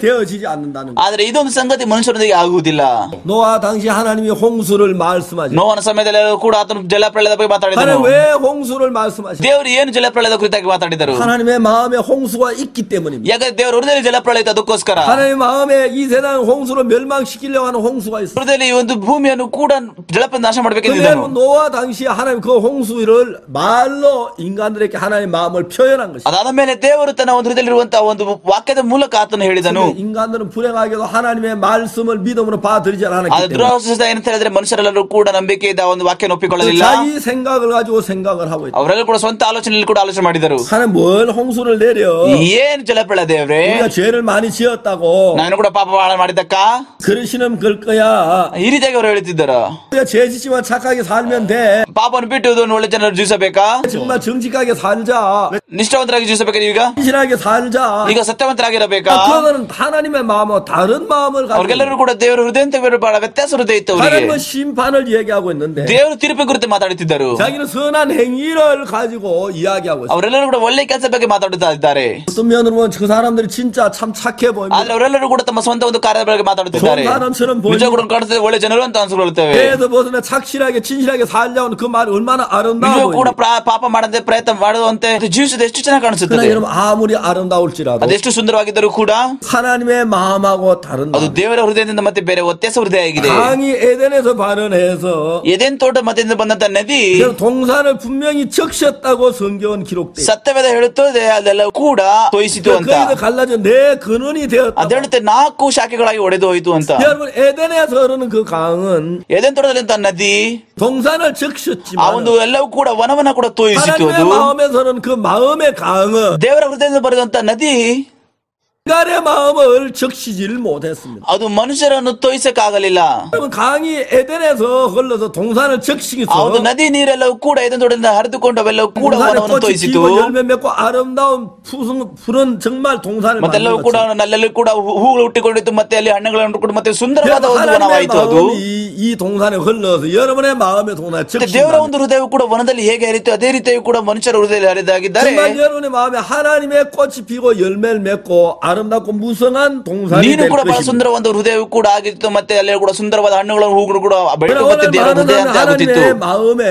Speaker 1: 되어지지 않는다는 거예요.
Speaker 2: ಆದ್ರೆ ಇದೊಂದು ಸಂಗತಿ ಮನುಷ್ಯರೊಂದಿಗೆ ಆಗುವುದಿಲ್ಲ.
Speaker 1: 노아 당시 하나님이 홍수를 말씀하죠.
Speaker 2: ನೋವನ ಸಮಯದಲ್ಲಿ ಕೂಡ ಆತನು ಜಲಪ್ರಳಯದ ಬಗ್ಗೆ ಮಾತಾಡಿದನು.
Speaker 1: 하나님 왜 홍수를 말씀하시죠?
Speaker 2: ದೇವರು ಏನು ಜಲಪ್ರಳಯದ ಕುರಿತಾಗಿ ಮಾತಾಡಿದರು?
Speaker 1: 하나님의 마음에 홍수가 있기 때문입니다.
Speaker 2: ಯಾಕಂದ್ರೆ ದೇವರ ಹೃದಯದಲ್ಲಿ ಜಲಪ್ರಳಯ ಇತ್ತು, ಅದಕ್ಕೋಸ್ಕರ.
Speaker 1: 하나님 마음에 이 세상 홍수로 멸망시키려고 하는 홍수가 있어요.
Speaker 2: ಹೃದಯದಲ್ಲಿ ಈ ಒಂದು ಭೂಮಿಯನ್ನು ಕೂಡ ಜಲಪ್ರಳಯ ನಾಶ
Speaker 1: 근데
Speaker 2: ಮಾಡಬೇಕೆಂದಿದ್ದನು.
Speaker 1: 노아 당시에 하나님 그 홍수를 말로 인간들에게 하나님의 마음을 표현한 것이죠.
Speaker 2: ಅದಾದ ಮೇಲೆ ದೇವರು ತನ್ನ ಒಂದು ಹೃದಯದಲ್ಲಿರುವಂತಹ ಒಂದು ವಾಕ್ಯದ ಮೂಲಕ ಆತನು ಹೇಳಿದನು.
Speaker 1: 인간들은 불행하게도 하나님의 말씀을 믿음으로 받아들이지 않았기
Speaker 2: ಅದು
Speaker 1: 때문에
Speaker 2: ದುರವಸ್ಥೆ ಏನಂತ ಹೇಳಿದ್ರೆ ಮನುಷ್ಯರೆಲ್ಲರೂ ಕೂಡ ನಂಬಿಕೆಯಿಂದ ಒಂದು ವಾಕ್ಯನ ಒಪ್ಪಿಕೊಳ್ಳಲಿಲ್ಲ.
Speaker 1: 자기 생각을 가지고 생각을 하고 있다.
Speaker 2: ಅವರೆಲ್ಲರೂ ಕೂಡ ಸ್ವಂತ ಆಲೋಚನೆಯಲ್ಲಿ ಕೂಡ ಆಲೋಚನೆ ಮಾಡಿದರು.
Speaker 1: 하나님 뭘 홍수를 내려?
Speaker 2: ಏನು ಜಲಪ್ರಳಯ ದೇವ್ರೆ,
Speaker 1: 우리가 죄를 많이 지었다고
Speaker 2: ನಾನು ಕೂಡ ಪಾಪ ಮಾಡಿದ್ದಕ್ಕ
Speaker 1: 그러시는 걸 거야.
Speaker 2: ಈ ರೀತಿಯಾಗಿ ಅವರು ಹೇಳ್ತಿದ್ದರು.
Speaker 1: 우리가 죄 짓지만 착하게 살면 돼.
Speaker 2: ಪಾಪವನ್ನು ಬಿಟ್ಟು ಒಳ್ಳೆ ಜನರು ಜೀವಿಸಬೇಕಾ?
Speaker 1: 정말 정직하게 살자.
Speaker 2: ನಿಷ್ಠಾವಂತರಾಗಿ ಜೀವಿಸಬೇಕಾ? ಈಗ
Speaker 1: 신실하게 살자.
Speaker 2: ಈಗ ಸತ್ಯವಂತರಾಗಿರಬೇಕಾ?
Speaker 1: 그거는 하나님의 마음과 다른 마음을 가지고
Speaker 2: ಅವ್ರಿಗೆಲ್ಲರೂ ಕೂಡ ದೇವರ ಹೃದಯ ಅಂತ ಬಹಳ ವ್ಯತ್ಯಾಸ ಹೃದಯ ಇತ್ತು ಅವರಿಗೆ.
Speaker 1: 하나님은 심판을 얘기하고 있는데
Speaker 2: ದೇವರು ತೀರ್ಪು ಕುರಿತು ಮಾತಾಡುತ್ತಿದ್ದರು.
Speaker 1: 자기는 선한 행위를 가지고 이야기하고 있어요.
Speaker 2: ಅವರೆಲ್ಲರೂ ಕೂಡ ಒಳ್ಳೆ ಕೆಲಸ ಬಗ್ಗೆ ಮಾತಾಡುತ್ತಾ ಇದ್ದಾರೆ.
Speaker 1: 어떤 면으로 보면 그 사람들이 진짜 참 착해 보입니다.
Speaker 2: ಆದ್ರೆ ಅವರೆಲ್ಲರೂ ಕೂಡ ತಮ್ಮ ಸ್ವಂತ ಒಂದು ಕಾರ್ಯದ ಬಗ್ಗೆ ಮಾತಾಡುತ್ತಿದ್ದಾರೆ.
Speaker 1: 좋은 사람처럼
Speaker 2: ನಿಜ ಕೂಡ
Speaker 1: 보입니다.
Speaker 2: ಕಾಣುತ್ತದೆ, ಒಳ್ಳೆ ಜನರು ಅಂತ ಅನ್ಸ್ಕೊಳ್ಳುತ್ತೇವೆ.
Speaker 1: 죄에서 벗어나 착실하게 진실하게 살려는 그 말이 얼마나
Speaker 2: ನಿಜ
Speaker 1: 아름다워
Speaker 2: ಕೂಡ
Speaker 1: 보입니다.
Speaker 2: ಪಾಪ ಮಾಡದೆ ಪ್ರಯತ್ನ ಮಾಡುವಂತೆ ಜೀವಿಸೋದು ಎಷ್ಟು ಚೆನ್ನಾಗಿ
Speaker 1: 그러나
Speaker 2: ಕಾಣಿಸುತ್ತದೆ.
Speaker 1: 여러분 아무리 아름다울지라도
Speaker 2: ಅದೆಷ್ಟು ಸುಂದರವಾಗಿದ್ದರೂ ಕೂಡ
Speaker 1: 하나님의 마음하고 다른
Speaker 2: ಅದು
Speaker 1: 마음.
Speaker 2: ದೇವರ ಹೃದಯದಿಂದ ಮತ್ತೆ ಬೇರೆ ವ್ಯತ್ಯಾಸ ಹೃದಯ ಆಗಿದೆ.
Speaker 1: 강이 에덴에서 발현해서
Speaker 2: ಎದೆನ್ ತೋಟ ಮಧ್ಯದಿಂದ ಬಂದಂತ ನದಿ
Speaker 1: 동산을 분명히 적셨다고 성경은 기록돼.
Speaker 2: ಸತ್ಯವೇದ ಹೇಳುತ್ತದೆ ಅದೆಲ್ಲ ಕೂಡ ತೋಯಿಸಿತು ಅಂತ.
Speaker 1: 거기서 갈라져 내 근원이 되었다.
Speaker 2: ಅದ ಹೇಳುತ್ತೆ 4 ಶಾಖೆಗಳಾಗಿ ಒಡೆದು ಹೋಯಿತು ಅಂತ.
Speaker 1: 여러분 에덴에서 흐르는 그 강은
Speaker 2: ಎದೆನ್ ತೋಟದಲ್ಲಿಂತ ನದಿ
Speaker 1: 동산을
Speaker 2: ಆ
Speaker 1: 적셨지만
Speaker 2: ಒಂದು ಎಲ್ಲವೂ ಕೂಡ ವನವನ್ನ ಕೂಡ ತೋಯಿಸಿತು.
Speaker 1: 하나님의
Speaker 2: ಅದು
Speaker 1: 마음에서 흐르는 그 마음의 강은
Speaker 2: ದೇವರ ಹೃದಯದಿಂದ ಬರೆದಂತ ನದಿ
Speaker 1: 인간의 마음을 적시지를 못했습니다.
Speaker 2: ಅದು ಮನುಷ್ಯರನ್ನು ತೋಯಿಸಕ್ಕಾಗಲಿಲ್ಲ.
Speaker 1: 여러분 강이 에덴에서 흘러서 동산을 적시기서
Speaker 2: ಆ ಒಂದು ನದಿ ನೀರೆಲ್ಲವೂ ಕೂಡ ಎದೆನ್ ತೋಟದಿಂದ ಹರಿದುಕೊಂಡು ಅವೆಲ್ಲವೂ ಕೂಡ
Speaker 1: 동산에
Speaker 2: ವನವನ್ನು
Speaker 1: 꽃이
Speaker 2: ತೋಯಿಸಿತು.
Speaker 1: 피고 열매 맺고 아름다운 푸른 정말 동산을
Speaker 2: ಮತ್ತೆಲ್ಲವೂ ಕೂಡ
Speaker 1: 만든
Speaker 2: ನಲ್ಲೆಲ್ಲೂ ಕೂಡ ಹೂಗಳು ಹುಟ್ಟಿಕೊಂಡಿತ್ತು, ಮತ್ತೆ ಅಲ್ಲಿ ಹಣ್ಣುಗಳನ್ನು ಹುಟ್ಟಿಕೊಂಡು ಮತ್ತೆ ಸುಂದರವಾದ ಒಂದು
Speaker 1: 하나님의
Speaker 2: ವನವಾಯಿತು ಅದು.
Speaker 1: 마음이 이 동산에 흘러서 여러분의 마음의 동산에
Speaker 2: ಮತ್ತೆ ದೇವರ
Speaker 1: 적신다.
Speaker 2: ಒಂದು ಹೃದಯವು ಕೂಡ ವನದಲ್ಲಿ ಹೇಗೆ ಹರಿತು ಅದೇ ರೀತಿಯೂ ಕೂಡ ಮನುಷ್ಯರ ಹೃದಯದಲ್ಲಿ ಹರಿದಾಗಿದ್ದಾರೆ.
Speaker 1: 정말 여러분의 마음에 하나님의 꽃이 피고 열매를 맺고 아름답고 무성한 동산이
Speaker 2: ನೀನು
Speaker 1: 될
Speaker 2: ಕೂಡ ಬಹಳ
Speaker 1: 것입니다.
Speaker 2: ಸುಂದರವಾದ ಹೃದಯವು ಕೂಡ ಆಗಿತ್ತು, ಮತ್ತೆ ಅಲ್ಲಿ ಕೂಡ ಸುಂದರವಾದ ಹಣ್ಣುಗಳು ಹೂಗಳು ಕೂಡ ಬೆಳೆದು
Speaker 1: 그러나
Speaker 2: ಮತ್ತೆ
Speaker 1: 오늘
Speaker 2: ದೇವರ
Speaker 1: 많은
Speaker 2: ಹೃದಯ
Speaker 1: 사람은
Speaker 2: ಅಂತ ಆಗುತ್ತಿತ್ತು.
Speaker 1: 하나님의 마음에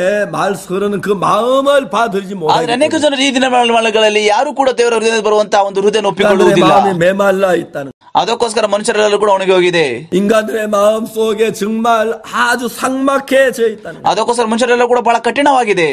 Speaker 1: 흐르는 그 마음을 받아들이지
Speaker 2: ಆದ್ರೆ
Speaker 1: 못하기
Speaker 2: ಅನೇಕ
Speaker 1: 때문에
Speaker 2: ಜನರು ಈ ದಿನಗಳಲ್ಲಿ ಯಾರು ಕೂಡ ದೇವರ ಹೃದಯದಲ್ಲಿ ಬರುವಂತಹ ಒಂದು ಹೃದಯ
Speaker 1: 인간들의
Speaker 2: ಒಪ್ಪಿಕೊಳ್ಳುವುದಿಲ್ಲ.
Speaker 1: 마음이 메말라 있다는
Speaker 2: ಅದಕ್ಕೋಸ್ಕರ ಮನುಷ್ಯರೆಲ್ಲರೂ ಕೂಡ ಒಣಗಿ ಹೋಗಿದೆ.
Speaker 1: 인간들의 마음 속에 정말 아주 삭막해져 있다는
Speaker 2: ಅದಕ್ಕೋಸ್ಕರ ಮನುಷ್ಯರೆಲ್ಲ ಕೂಡ ಬಹಳ ಕಠಿಣವಾಗಿದೆ.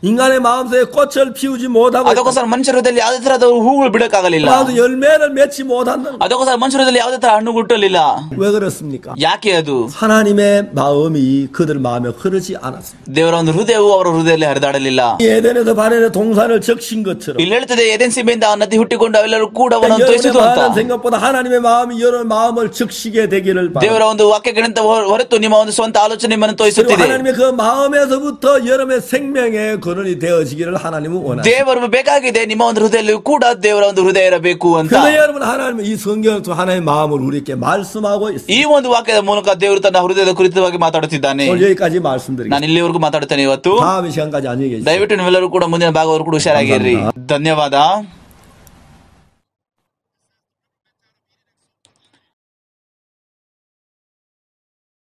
Speaker 1: 인간의 마음속에 꽃을 피우지 못하고
Speaker 2: ಅದಕ್ಕೋಸ್ಕರ ಮನುಷ್ಯರ ಹೃದಯದಲ್ಲಿ ಯಾವುದೇ ತರಹದ ಹೂಗಳು ಬಿಡಕ್ಕಾಗಲಿಲ್ಲ.
Speaker 1: 아주 열매를 맺지 못한다는
Speaker 2: ಅದಕ್ಕೋಸ್ಕರ ಮನುಷ್ಯರ ಹೃದಯದಲ್ಲಿ ಯಾವುದೇ ತರ ಹಣ್ಣು ಹುಟ್ಟಲಿಲ್ಲ.
Speaker 1: 왜 그렇습니까?
Speaker 2: ಯಾಕೆ ಅದು?
Speaker 1: 하나님의 마음이 그들 마음에 흐르지 않았습니다.
Speaker 2: ದೇವರ ಒಂದು ಹೃದಯವು ಅವರ ಹೃದಯದಲ್ಲಿ ಹರಿದಾಡಲಿಲ್ಲ.
Speaker 1: 이 에덴에서 발현의 동산을 적신 것처럼
Speaker 2: ಇಲ್ಲಿ ಹೇಳ್ತದೆ ಎದೆನ್ ಸೀಮೆಯಿಂದ ಆ ನದಿ ಹುಟ್ಟಿಕೊಂಡು ಅವೆಲ್ಲರೂ ಕೂಡ ಅವನನ್ನು
Speaker 1: 여러분의
Speaker 2: ತೋರಿಸಿತು ಅಂತ.
Speaker 1: 많은 생각보다 하나님의 마음이 여러분 마음을 적시게 되기를 바랍니다.
Speaker 2: ದೇವರ ಒಂದು ವಾಕ್ಯಗಳಿಂದ ಹೊರತು ನಿಮ್ಮ ಒಂದು ಸ್ವಂತ ಆಲೋಚನೆ ನಿಮ್ಮನ್ನು
Speaker 1: 그리고
Speaker 2: ತೋರಿಸುತ್ತಿದೆ.
Speaker 1: 하나님의 그 마음에서부터 여러분의 생명의 근원이 되어지기를 하나님은 원하십니다.
Speaker 2: ದೇವರು ಬೇಕಾಗಿದೆ ನಿಮ್ಮ ಒಂದು ಹೃದಯದಲ್ಲಿ ಕೂಡ ದೇವರ ಒಂದು ಹೃದಯ ಇರಬೇಕು ಅಂತ.
Speaker 1: 근데 여러분 하나님은 이 성경을 통해 하나님의 마음을 우리에게 말씀하고 있습니다.
Speaker 2: ಈ ಒಂದು ವಾಕ್ಯದ ಮೂಲಕ ದೇವರು ತನ್ನ ಹೃದಯದ ಕುರಿತವಾಗಿ ಮಾತಾಡುತ್ತಿದ್ದಾನೆ.
Speaker 1: 오늘 여기까지 말씀드리겠습니다.
Speaker 2: ನಾನು ಇಲ್ಲಿವರೆಗೂ ಮಾತಾಡುತ್ತೇನೆ ಇವತ್ತು.
Speaker 1: 다음 시간까지 안녕히 계십시오.
Speaker 2: ದಯವಿಟ್ಟು ನೀವೆಲ್ಲರೂ ಕೂಡ ಮುಂದಿನ ಭಾಗವರೆಗೂ ಕೂಡ ಹುಷಾರಾಗಿರ್ರಿ. ಧನ್ಯವಾದ.